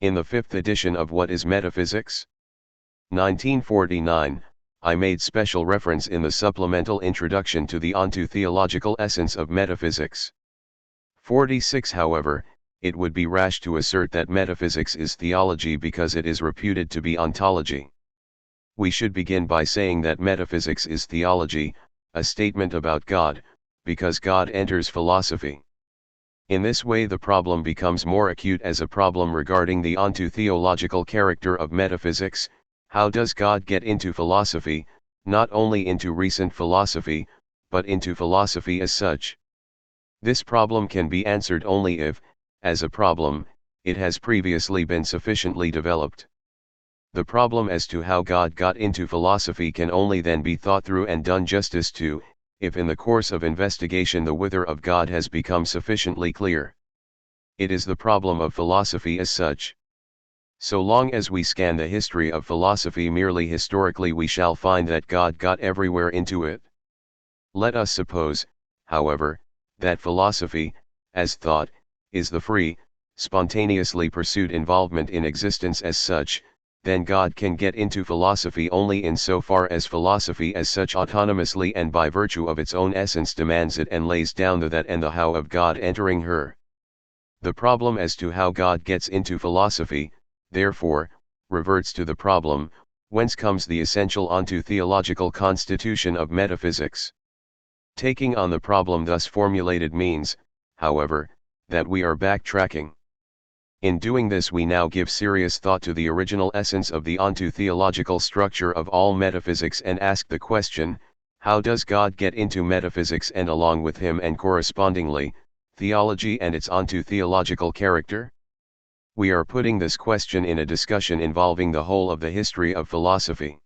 In the 5th edition of What is Metaphysics? 1949, I made special reference in the supplemental introduction to the onto-theological essence of metaphysics. 46. However, it would be rash to assert that metaphysics is theology because it is reputed to be ontology. We should begin by saying that metaphysics is theology, a statement about God, because God enters philosophy. In this way the problem becomes more acute as a problem regarding the onto-theological character of metaphysics. How does God get into philosophy, not only into recent philosophy, but into philosophy as such? This problem can be answered only if, as a problem, it has previously been sufficiently developed. The problem as to how God got into philosophy can only then be thought through and done justice to, if in the course of investigation the whither of God has become sufficiently clear. It is the problem of philosophy as such. So long as we scan the history of philosophy merely historically, we shall find that God got everywhere into it. Let us suppose, however, that philosophy, as thought, is the free, spontaneously pursued involvement in existence as such, then God can get into philosophy only in so far as philosophy as such autonomously and by virtue of its own essence demands it and lays down the that and the how of God entering her. The problem as to how God gets into philosophy, therefore, reverts to the problem, whence comes the essential onto-theological constitution of metaphysics. Taking on the problem thus formulated means, however, that we are backtracking. In doing this we now give serious thought to the original essence of the onto-theological structure of all metaphysics and ask the question, how does God get into metaphysics and along with him and correspondingly, theology and its onto-theological character? We are putting this question in a discussion involving the whole of the history of philosophy.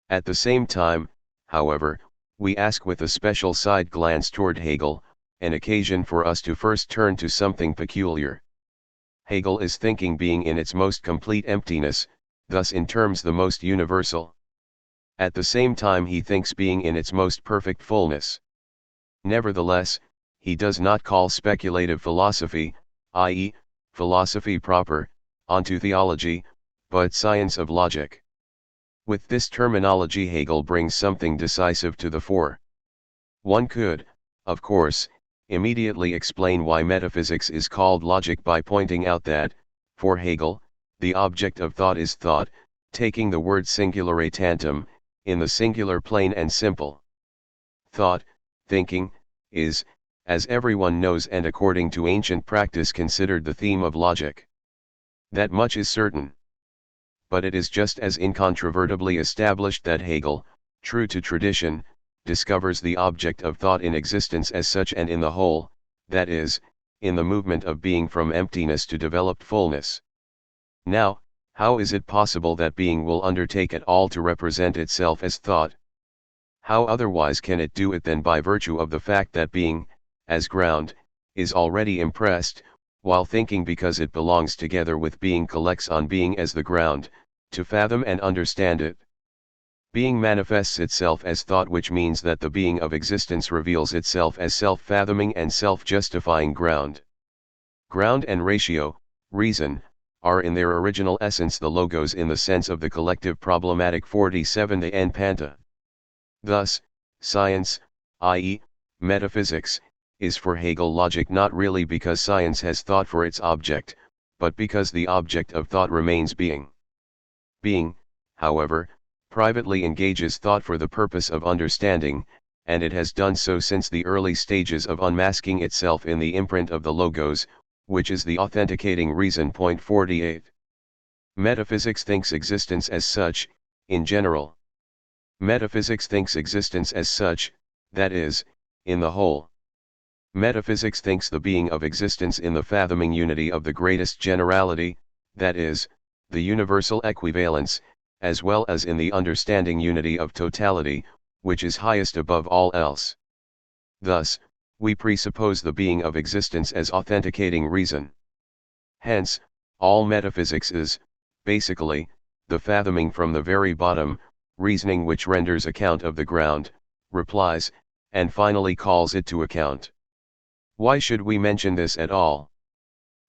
At the same time, however, we ask with a special side glance toward Hegel, an occasion for us to first turn to something peculiar. Hegel is thinking being in its most complete emptiness, thus in terms the most universal. At the same time he thinks being in its most perfect fullness. Nevertheless, he does not call speculative philosophy, i.e., philosophy proper, onto theology, but science of logic. With this terminology Hegel brings something decisive to the fore. One could, of course, immediately explain why metaphysics is called logic by pointing out that, for Hegel, the object of thought is thought, taking the word singulare tantum, in the singular plain and simple. Thought, thinking, is, as everyone knows and according to ancient practice considered the theme of logic. That much is certain. But it is just as incontrovertibly established that Hegel, true to tradition, discovers the object of thought in existence as such and in the whole, that is, in the movement of being from emptiness to developed fullness. Now, how is it possible that being will undertake at all to represent itself as thought? How otherwise can it do it than by virtue of the fact that being, as ground, is already impressed, while thinking because it belongs together with being collects on being as the ground, to fathom and understand it. Being manifests itself as thought, which means that the being of existence reveals itself as self-fathoming and self-justifying ground. Ground and ratio, reason, are in their original essence the logos in the sense of the collective problematic 47 the en panta. Thus, science, i.e., metaphysics, is for Hegel logic not really because science has thought for its object, but because the object of thought remains being. Being, however, privately engages thought for the purpose of understanding, and it has done so since the early stages of unmasking itself in the imprint of the logos, which is the authenticating reason. Point 48. Metaphysics thinks existence as such, in general. Metaphysics thinks existence as such, that is, in the whole. Metaphysics thinks the being of existence in the fathoming unity of the greatest generality, that is, the universal equivalence, as well as in the understanding unity of totality, which is highest above all else. Thus, we presuppose the being of existence as authenticating reason. Hence, all metaphysics is, basically, the fathoming from the very bottom, reasoning which renders account of the ground, replies, and finally calls it to account. Why should we mention this at all?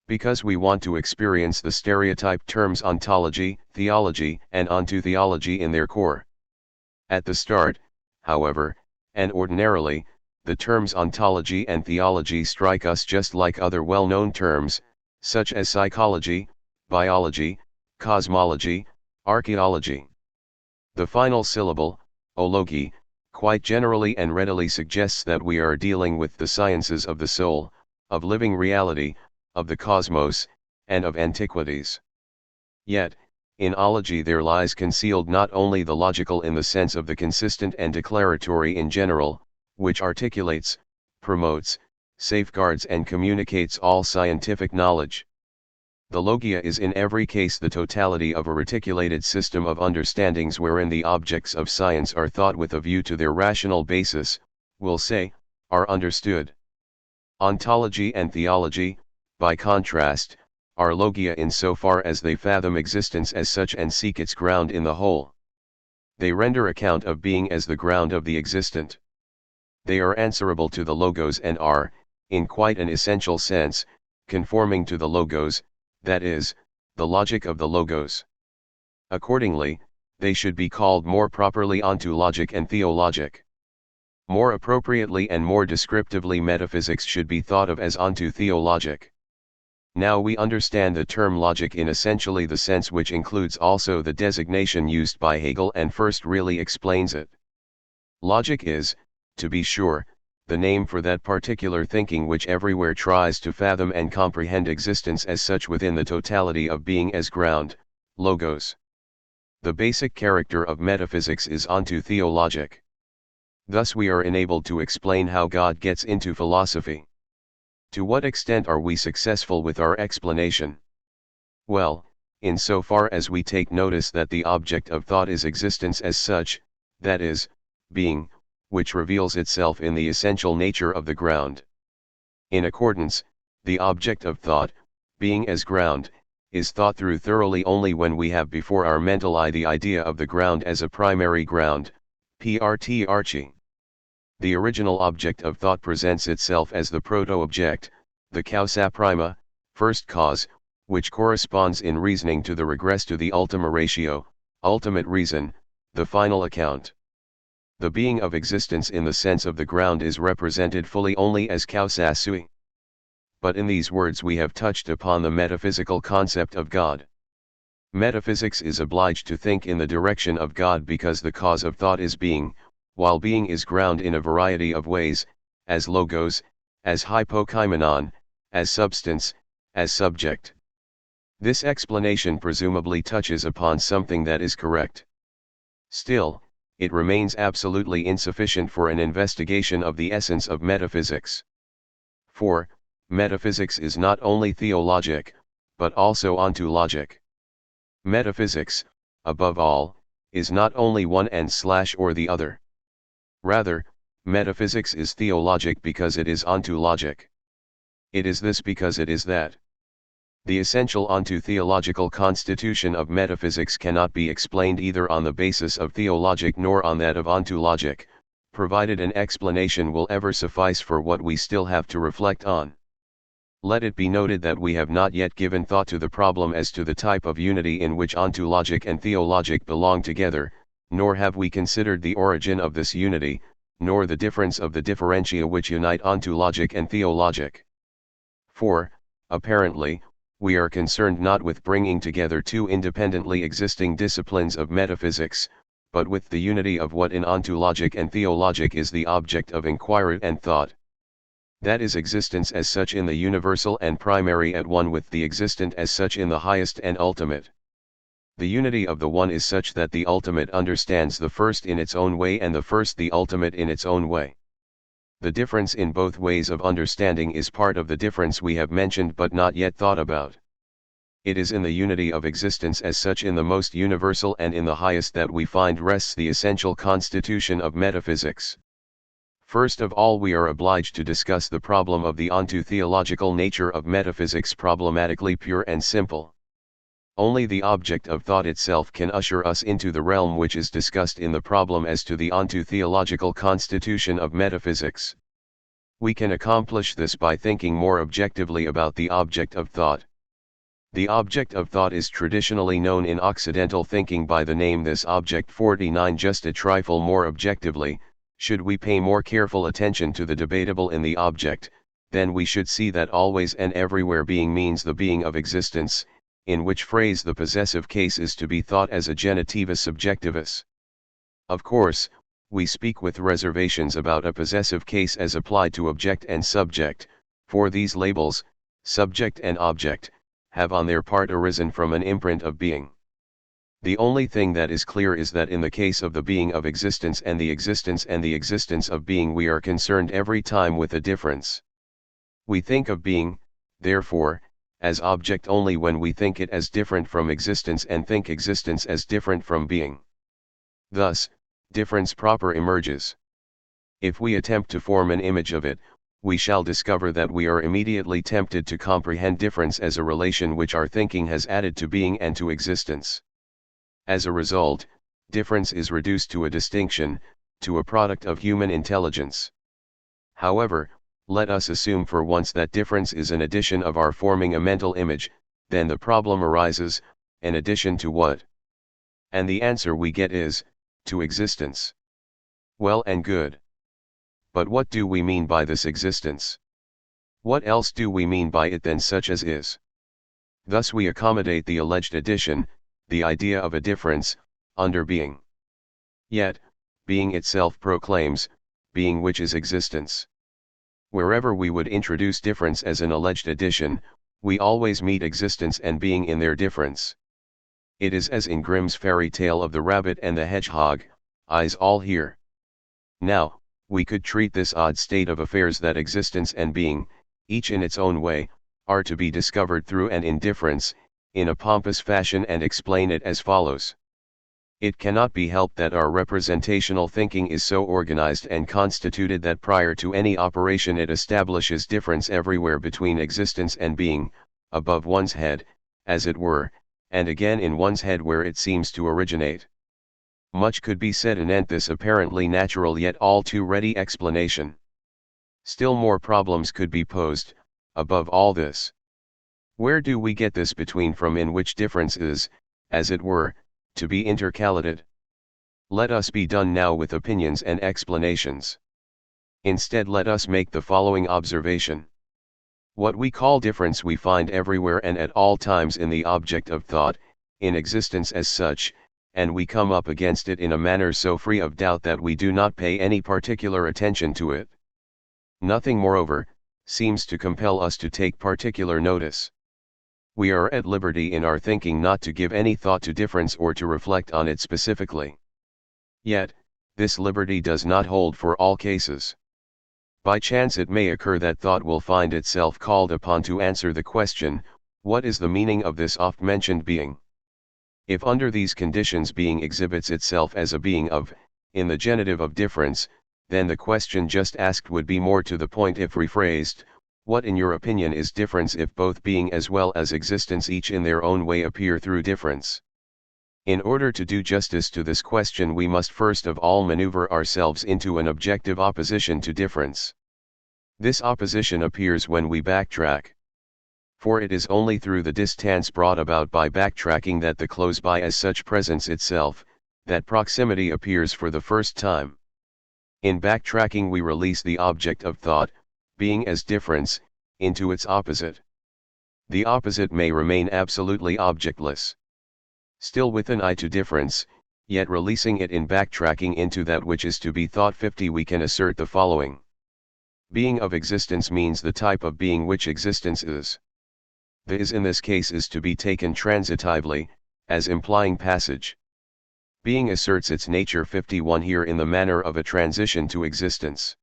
Because we want to experience the stereotyped terms ontology, theology, and ontotheology in their core. At the start, however, and ordinarily, the terms ontology and theology strike us just like other well-known terms, such as psychology, biology, cosmology, archaeology. The final syllable, ology, quite generally and readily suggests that we are dealing with the sciences of the soul, of living reality, of the cosmos, and of antiquities. Yet, in ology there lies concealed not only the logical in the sense of the consistent and declaratory in general, which articulates, promotes, safeguards and communicates all scientific knowledge. The logia is in every case the totality of a reticulated system of understandings wherein the objects of science are thought with a view to their rational basis, we'll say, are understood. Ontology and theology, by contrast, are logia in so far as they fathom existence as such and seek its ground in the whole. They render account of being as the ground of the existent. They are answerable to the logos and are, in quite an essential sense, conforming to the logos, that is, the logic of the logos. Accordingly, they should be called more properly ontologic and theologic. More appropriately and more descriptively, metaphysics should be thought of as ontotheologic. Now we understand the term logic in essentially the sense which includes also the designation used by Hegel and first really explains it. Logic is, to be sure, the name for that particular thinking which everywhere tries to fathom and comprehend existence as such within the totality of being as ground, logos. The basic character of metaphysics is ontotheologic. Thus we are enabled to explain how God gets into philosophy. To what extent are we successful with our explanation? Well, in so far as we take notice that the object of thought is existence as such, that is, being, which reveals itself in the essential nature of the ground. In accordance, the object of thought, being as ground, is thought through thoroughly only when we have before our mental eye the idea of the ground as a primary ground, prtarchi. The original object of thought presents itself as the proto-object, the causa prima, first cause, which corresponds in reasoning to the regress to the ultima ratio, ultimate reason, the final account. The being of existence in the sense of the ground is represented fully only as causa sui. But in these words we have touched upon the metaphysical concept of God. Metaphysics is obliged to think in the direction of God because the cause of thought is being, while being is ground in a variety of ways, as logos, as hypokaimenon, as substance, as subject. This explanation presumably touches upon something that is correct. Still, it remains absolutely insufficient for an investigation of the essence of metaphysics. For, metaphysics is not only theologic, but also ontologic. Metaphysics, above all, is not only one and/or the other. Rather, metaphysics is theologic because it is ontologic. It is this because it is that. The essential ontotheological constitution of metaphysics cannot be explained either on the basis of theologic nor on that of ontologic, provided an explanation will ever suffice for what we still have to reflect on. Let it be noted that we have not yet given thought to the problem as to the type of unity in which ontologic and theologic belong together, nor have we considered the origin of this unity, nor the difference of the differentia which unite ontologic and theologic. For, apparently, we are concerned not with bringing together two independently existing disciplines of metaphysics, but with the unity of what in ontologic and theologic is the object of inquiry and thought. That is existence as such in the universal and primary at one with the existent as such in the highest and ultimate. The unity of the one is such that the ultimate understands the first in its own way and the first the ultimate in its own way. The difference in both ways of understanding is part of the difference we have mentioned but not yet thought about. It is in the unity of existence as such in the most universal and in the highest that we find rests the essential constitution of metaphysics. First of all we are obliged to discuss the problem of the ontotheological nature of metaphysics problematically pure and simple. Only the object of thought itself can usher us into the realm which is discussed in the problem as to the ontotheological constitution of metaphysics. We can accomplish this by thinking more objectively about the object of thought. The object of thought is traditionally known in Occidental thinking by the name this object 49. Just a trifle more objectively, should we pay more careful attention to the debatable in the object, then we should see that always and everywhere being means the being of existence, in which phrase the possessive case is to be thought as a genitivus subjectivus. Of course, we speak with reservations about a possessive case as applied to object and subject, for these labels, subject and object, have on their part arisen from an imprint of being. The only thing that is clear is that in the case of the being of existence and the existence of being, we are concerned every time with a difference. We think of being, therefore, as object only when we think it as different from existence and think existence as different from being. Thus, difference proper emerges. If we attempt to form an image of it, we shall discover that we are immediately tempted to comprehend difference as a relation which our thinking has added to being and to existence. As a result, difference is reduced to a distinction, to a product of human intelligence. However, let us assume for once that difference is an addition of our forming a mental image, then the problem arises, an addition to what? And the answer we get is, to existence. Well and good. But what do we mean by this existence? What else do we mean by it than such as is? Thus we accommodate the alleged addition, the idea of a difference, under being. Yet, being itself proclaims, being which is existence. Wherever we would introduce difference as an alleged addition, we always meet existence and being in their difference. It is as in Grimm's fairy tale of the rabbit and the hedgehog, eyes all here. Now, we could treat this odd state of affairs that existence and being, each in its own way, are to be discovered through and in difference, in a pompous fashion and explain it as follows. It cannot be helped that our representational thinking is so organized and constituted that prior to any operation it establishes difference everywhere between existence and being, above one's head, as it were, and again in one's head where it seems to originate. Much could be said anent this apparently natural yet all too ready explanation. Still more problems could be posed, above all this. Where do we get this between from in which difference is, as it were, to be intercalated? Let us be done now with opinions and explanations. Instead let us make the following observation. What we call difference we find everywhere and at all times in the object of thought, in existence as such, and we come up against it in a manner so free of doubt that we do not pay any particular attention to it. Nothing, moreover, seems to compel us to take particular notice. We are at liberty in our thinking not to give any thought to difference or to reflect on it specifically. Yet, this liberty does not hold for all cases. By chance it may occur that thought will find itself called upon to answer the question, what is the meaning of this oft-mentioned being? If under these conditions being exhibits itself as a being of, in the genitive of difference, then the question just asked would be more to the point if rephrased, what in your opinion is difference if both being as well as existence each in their own way appear through difference? In order to do justice to this question we must first of all maneuver ourselves into an objective opposition to difference. This opposition appears when we backtrack. For it is only through the distance brought about by backtracking that the close by as such presents itself, that proximity appears for the first time. In backtracking we release the object of thought, being as difference, into its opposite. The opposite may remain absolutely objectless. Still with an eye to difference, yet releasing it in backtracking into that which is to be thought 50 we can assert the following. Being of existence means the type of being which existence is. The is in this case is to be taken transitively, as implying passage. Being asserts its nature 51 here in the manner of a transition to existence.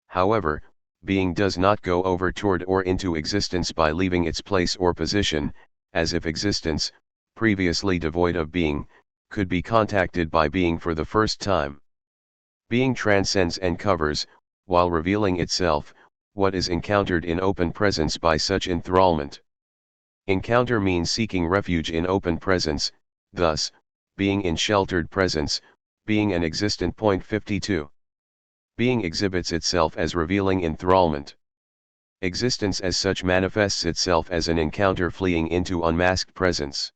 However, being does not go over toward or into existence by leaving its place or position, as if existence, previously devoid of being, could be contacted by being for the first time. Being transcends and covers, while revealing itself, what is encountered in open presence by such enthrallment. Encounter means seeking refuge in open presence, thus, being in sheltered presence, being an existent point 52. Being exhibits itself as revealing enthrallment. Existence as such manifests itself as an encounter fleeing into unmasked presence.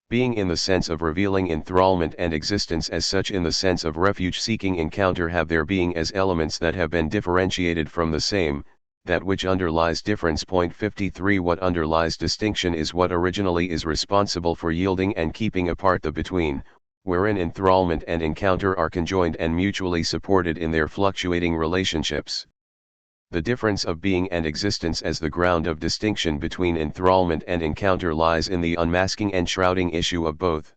Being in the sense of revealing enthrallment and existence as such in the sense of refuge-seeking encounter have their being as elements that have been differentiated from the same, that which underlies difference. 53 What underlies distinction is what originally is responsible for yielding and keeping apart the between, wherein enthrallment and encounter are conjoined and mutually supported in their fluctuating relationships. The difference of being and existence as the ground of distinction between enthrallment and encounter lies in the unmasking and shrouding issue of both.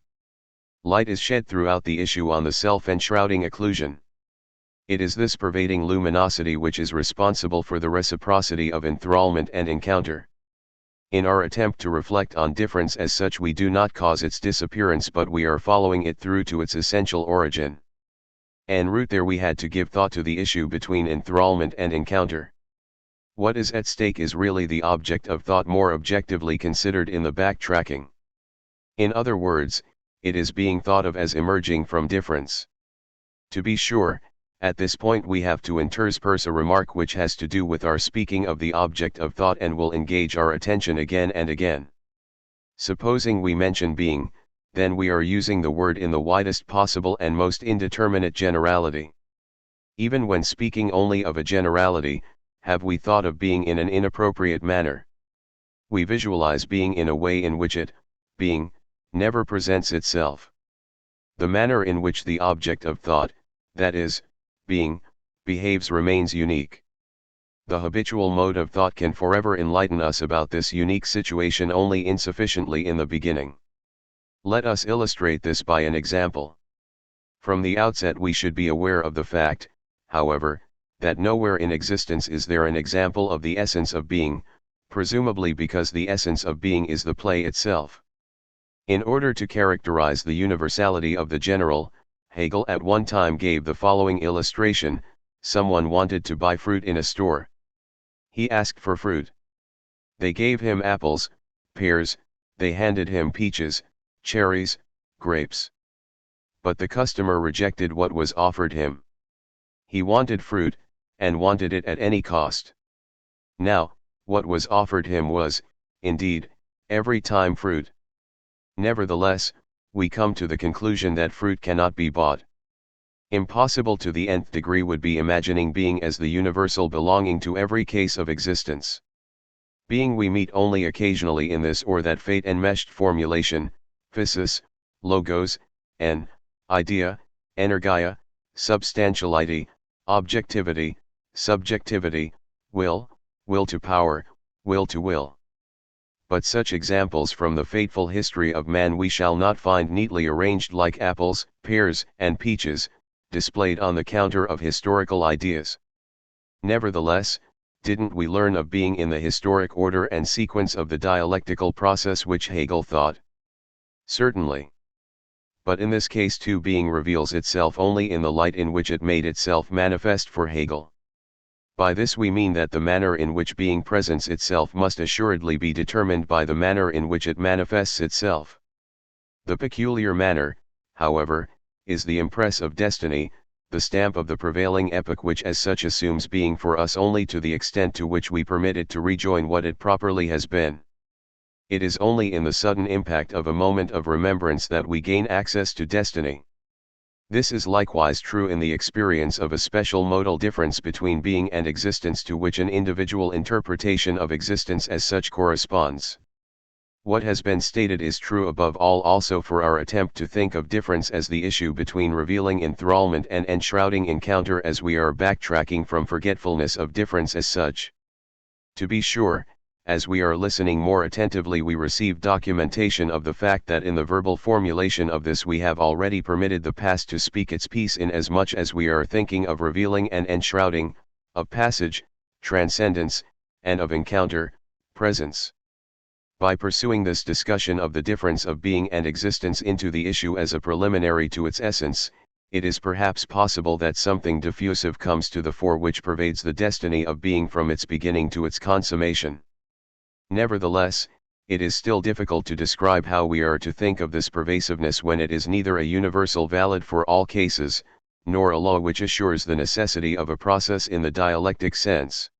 Light is shed throughout the issue on the self-enshrouding occlusion. It is this pervading luminosity which is responsible for the reciprocity of enthrallment and encounter. In our attempt to reflect on difference as such, we do not cause its disappearance, but we are following it through to its essential origin. En route there we had to give thought to the issue between enthrallment and encounter. What is at stake is really the object of thought more objectively considered in the backtracking. In other words, it is being thought of as emerging from difference. To be sure, at this point we have to intersperse a remark which has to do with our speaking of the object of thought and will engage our attention again and again. Supposing we mention being, then we are using the word in the widest possible and most indeterminate generality. Even when speaking only of a generality, have we thought of being in an inappropriate manner? We visualize being in a way in which it, being, never presents itself. The manner in which the object of thought, that is, being, behaves remains unique. The habitual mode of thought can forever enlighten us about this unique situation only insufficiently in the beginning. Let us illustrate this by an example. From the outset we should be aware of the fact, however, that nowhere in existence is there an example of the essence of being, presumably because the essence of being is the play itself. In order to characterize the universality of the general, Hegel at one time gave the following illustration: someone wanted to buy fruit in a store. He asked for fruit. They gave him apples, pears, they handed him peaches, cherries, grapes. But the customer rejected what was offered him. He wanted fruit, and wanted it at any cost. Now, what was offered him was, indeed, every time fruit. Nevertheless, we come to the conclusion that fruit cannot be bought. Impossible to the nth degree would be imagining being as the universal belonging to every case of existence. Being we meet only occasionally in this or that fate-enmeshed formulation, physis, logos, en, idea, energia, substantiality, objectivity, subjectivity, will, will to power, will to will. But such examples from the fateful history of man we shall not find neatly arranged like apples, pears, and peaches, displayed on the counter of historical ideas. Nevertheless, didn't we learn of being in the historic order and sequence of the dialectical process which Hegel thought? Certainly. But in this case too being reveals itself only in the light in which it made itself manifest for Hegel. By this we mean that the manner in which being presents itself must assuredly be determined by the manner in which it manifests itself. The peculiar manner, however, is the impress of destiny, the stamp of the prevailing epoch which as such assumes being for us only to the extent to which we permit it to rejoin what it properly has been. It is only in the sudden impact of a moment of remembrance that we gain access to destiny. This is likewise true in the experience of a special modal difference between being and existence to which an individual interpretation of existence as such corresponds. What has been stated is true above all also for our attempt to think of difference as the issue between revealing enthrallment and enshrouding encounter as we are backtracking from forgetfulness of difference as such. To be sure, as we are listening more attentively we receive documentation of the fact that in the verbal formulation of this we have already permitted the past to speak its piece in as much as we are thinking of revealing and enshrouding, of passage, transcendence, and of encounter, presence. By pursuing this discussion of the difference of being and existence into the issue as a preliminary to its essence, it is perhaps possible that something diffusive comes to the fore which pervades the destiny of being from its beginning to its consummation. Nevertheless, it is still difficult to describe how we are to think of this pervasiveness when it is neither a universal valid for all cases, nor a law which assures the necessity of a process in the dialectic sense.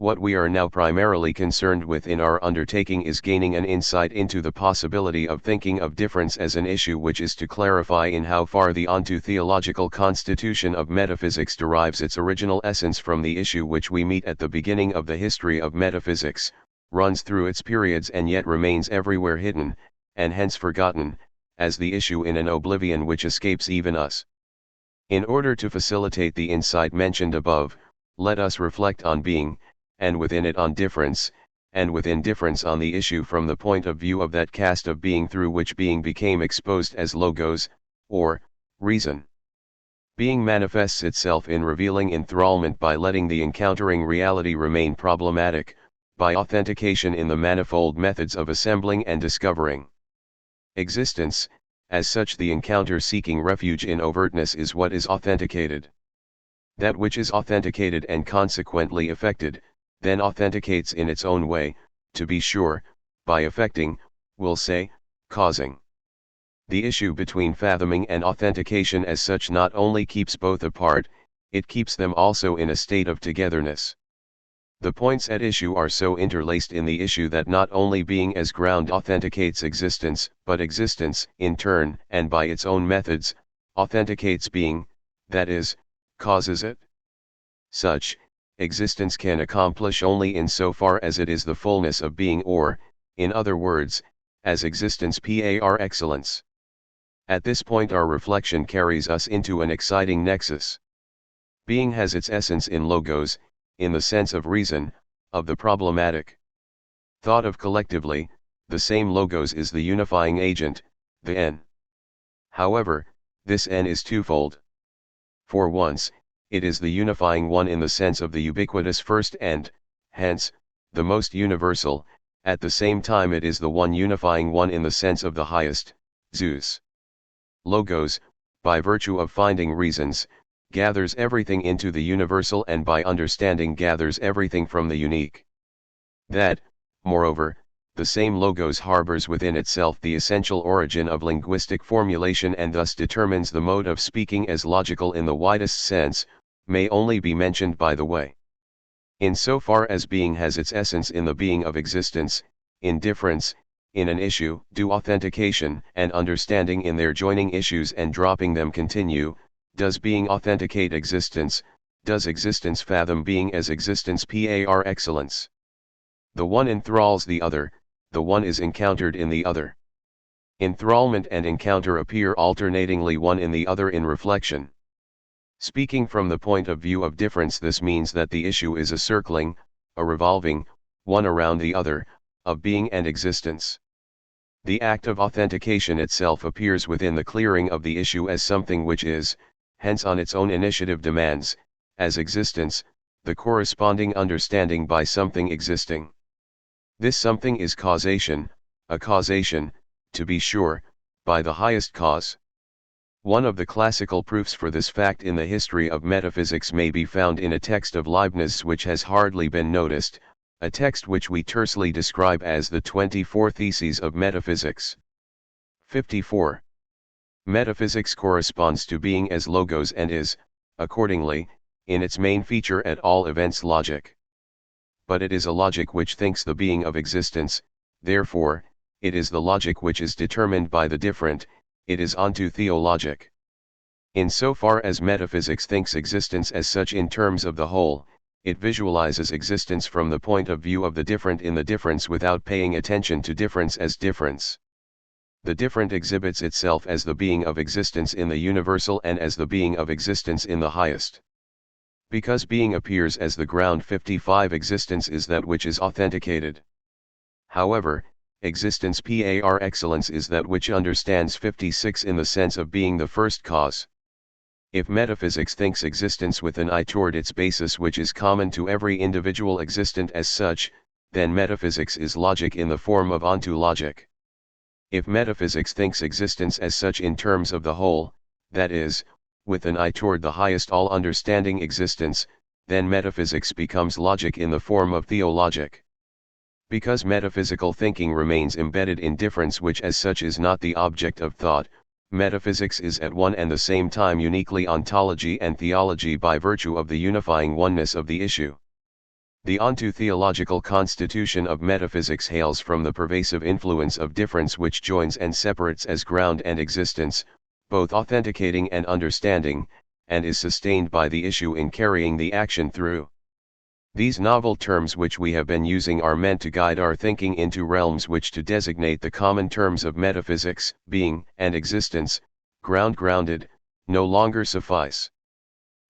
What we are now primarily concerned with in our undertaking is gaining an insight into the possibility of thinking of difference as an issue, which is to clarify in how far the onto-theological constitution of metaphysics derives its original essence from the issue which we meet at the beginning of the history of metaphysics, runs through its periods and yet remains everywhere hidden, and hence forgotten, as the issue in an oblivion which escapes even us. In order to facilitate the insight mentioned above, let us reflect on being, and within it on difference, and within difference on the issue from the point of view of that cast of being through which being became exposed as logos, or reason. Being manifests itself in revealing enthrallment by letting the encountering reality remain problematic, by authentication in the manifold methods of assembling and discovering. Existence, as such the encounter seeking refuge in overtness, is what is authenticated. That which is authenticated and consequently affected, then authenticates in its own way, to be sure, by affecting, we'll say, causing. The issue between fathoming and authentication as such not only keeps both apart, it keeps them also in a state of togetherness. The points at issue are so interlaced in the issue that not only being as ground authenticates existence, but existence, in turn, and by its own methods, authenticates being, that is, causes it. Such existence can accomplish only in so far as it is the fullness of being, or, in other words, as existence par excellence. At this point our reflection carries us into an exciting nexus. Being has its essence in logos, in the sense of reason, of the problematic. Thought of collectively, the same logos is the unifying agent, the N. However, this N is twofold. For once, it is the unifying one in the sense of the ubiquitous first and, hence, the most universal. At the same time it is the one unifying one in the sense of the highest, Zeus. Logos, by virtue of finding reasons, gathers everything into the universal, and by understanding gathers everything from the unique. That, moreover, the same logos harbors within itself the essential origin of linguistic formulation, and thus determines the mode of speaking as logical in the widest sense, may only be mentioned by the way. In so far as being has its essence in the being of existence, in difference, in an issue, do authentication and understanding in their joining issues and dropping them continue. Does being authenticate existence? Does existence fathom being as existence par excellence? The one enthralls the other, the one is encountered in the other. Enthrallment and encounter appear alternatingly one in the other in reflection. Speaking from the point of view of difference, this means that the issue is a circling, a revolving, one around the other, of being and existence. The act of authentication itself appears within the clearing of the issue as something which is, hence on its own initiative demands, as existence, the corresponding understanding by something existing. This something is causation, a causation, to be sure, by the highest cause. One of the classical proofs for this fact in the history of metaphysics may be found in a text of Leibniz's which has hardly been noticed, a text which we tersely describe as the 24 Theses of Metaphysics. 54. Metaphysics corresponds to being as logos and is, accordingly, in its main feature at all events logic. But it is a logic which thinks the being of existence, therefore, it is the logic which is determined by the different, it is onto theologic. In so far as metaphysics thinks existence as such in terms of the whole, it visualizes existence from the point of view of the different in the difference without paying attention to difference as difference. The different exhibits itself as the being of existence in the universal and as the being of existence in the highest. Because being appears as the ground 55, existence is that which is authenticated. However, existence par excellence is that which understands 56 in the sense of being the first cause. If metaphysics thinks existence with an eye toward its basis which is common to every individual existent as such, then metaphysics is logic in the form of ontologic. If metaphysics thinks existence as such in terms of the whole, that is, with an eye toward the highest all understanding existence, then metaphysics becomes logic in the form of theologic. Because metaphysical thinking remains embedded in difference which as such is not the object of thought, metaphysics is at one and the same time uniquely ontology and theology by virtue of the unifying oneness of the issue. The onto-theological constitution of metaphysics hails from the pervasive influence of difference which joins and separates as ground and existence, both authenticating and understanding, and is sustained by the issue in carrying the action through. These novel terms which we have been using are meant to guide our thinking into realms which to designate the common terms of metaphysics, being, and existence, grounded, no longer suffice.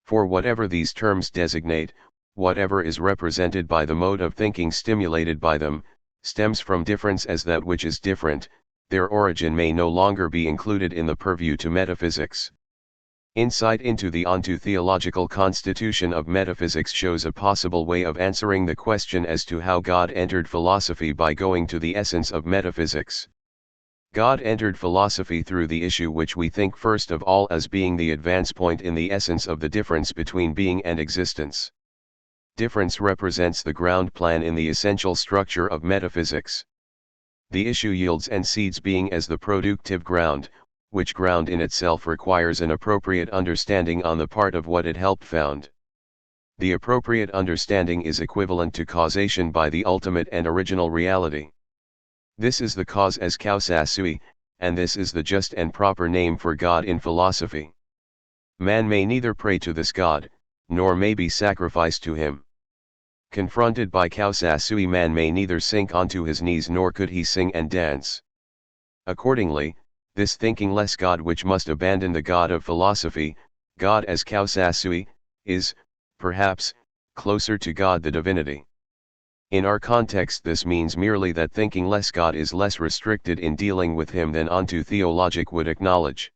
For whatever these terms designate, whatever is represented by the mode of thinking stimulated by them, stems from difference as that which is different, their origin may no longer be included in the purview to metaphysics. Insight into the onto-theological constitution of metaphysics shows a possible way of answering the question as to how God entered philosophy by going to the essence of metaphysics. God entered philosophy through the issue which we think first of all as being the advance point in the essence of the difference between being and existence. Difference represents the ground plan in the essential structure of metaphysics. The issue yields and seeds being as the productive ground, which ground in itself requires an appropriate understanding on the part of what it helped found. The appropriate understanding is equivalent to causation by the ultimate and original reality. This is the cause as causa sui, and this is the just and proper name for God in philosophy. Man may neither pray to this God, nor may be sacrificed to him. Confronted by causa sui, man may neither sink onto his knees nor could he sing and dance. Accordingly, this thinking-less God which must abandon the God of philosophy, God as causa sui, is, perhaps, closer to God the divinity. In our context this means merely that thinking-less God is less restricted in dealing with him than onto-theologic would acknowledge.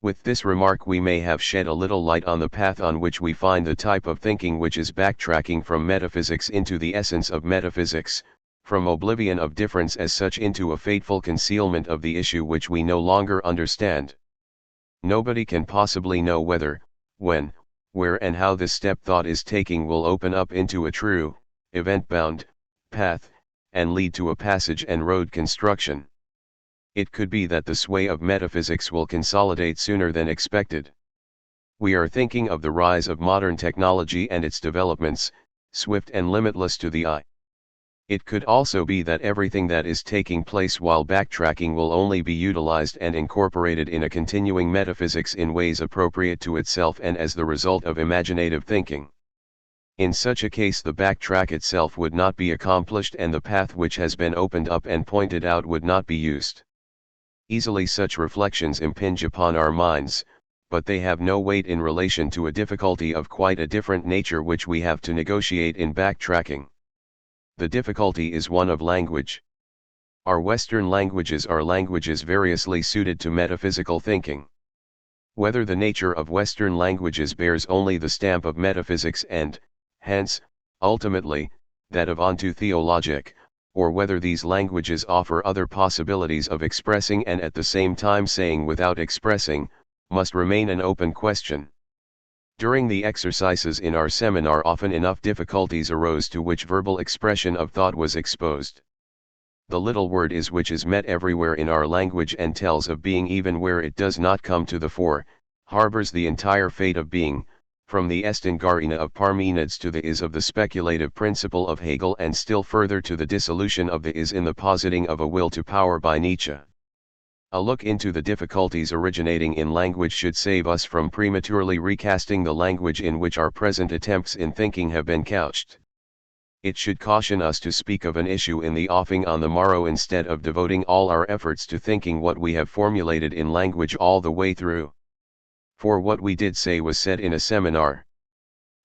With this remark we may have shed a little light on the path on which we find the type of thinking which is backtracking from metaphysics into the essence of metaphysics, from oblivion of difference as such into a fateful concealment of the issue which we no longer understand. Nobody can possibly know whether, when, where and how this step thought is taking will open up into a true, event-bound, path, and lead to a passage and road construction. It could be that the sway of metaphysics will consolidate sooner than expected. We are thinking of the rise of modern technology and its developments, swift and limitless to the eye. It could also be that everything that is taking place while backtracking will only be utilized and incorporated in a continuing metaphysics in ways appropriate to itself and as the result of imaginative thinking. In such a case the backtrack itself would not be accomplished and the path which has been opened up and pointed out would not be used. Easily such reflections impinge upon our minds, but they have no weight in relation to a difficulty of quite a different nature which we have to negotiate in backtracking. The difficulty is one of language. Our Western languages are languages variously suited to metaphysical thinking. Whether the nature of Western languages bears only the stamp of metaphysics and, hence, ultimately, that of onto-theologic, or whether these languages offer other possibilities of expressing and at the same time saying without expressing, must remain an open question. During the exercises in our seminar often enough difficulties arose to which verbal expression of thought was exposed. The little word is which is met everywhere in our language and tells of being even where it does not come to the fore, harbors the entire fate of being, from the Estingarina of Parmenides to the is of the speculative principle of Hegel and still further to the dissolution of the is in the positing of a will to power by Nietzsche. A look into the difficulties originating in language should save us from prematurely recasting the language in which our present attempts in thinking have been couched. It should caution us to speak of an issue in the offing on the morrow instead of devoting all our efforts to thinking what we have formulated in language all the way through. For what we did say was said in a seminar.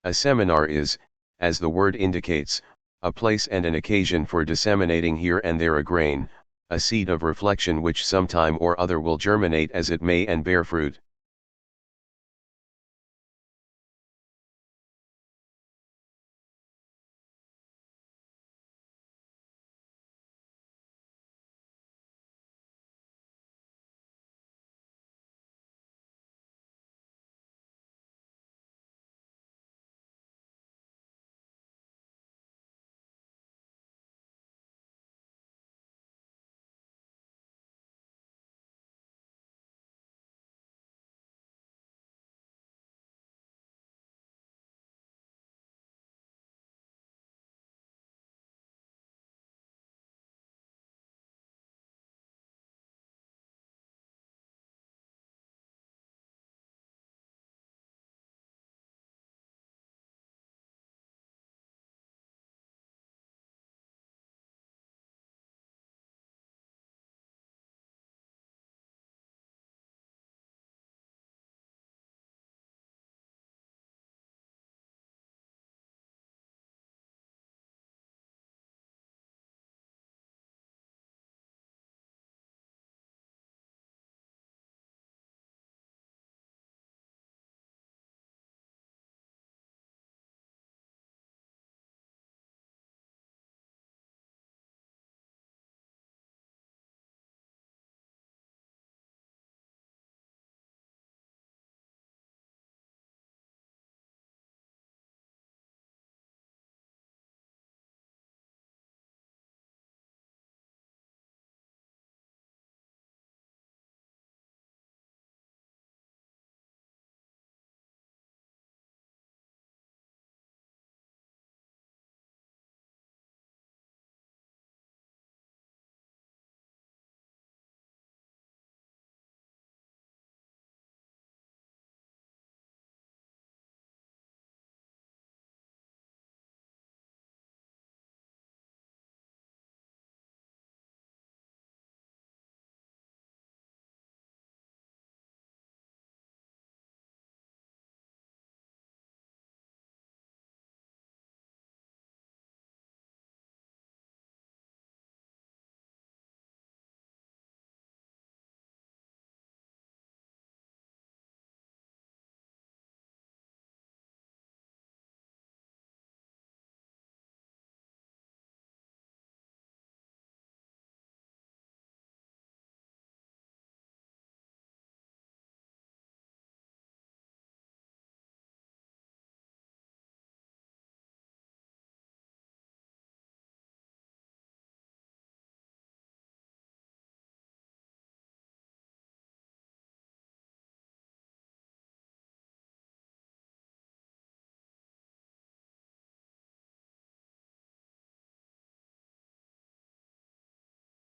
A seminar is, as the word indicates, a place and an occasion for disseminating here and there a grain, a seed of reflection which sometime or other will germinate as it may and bear fruit.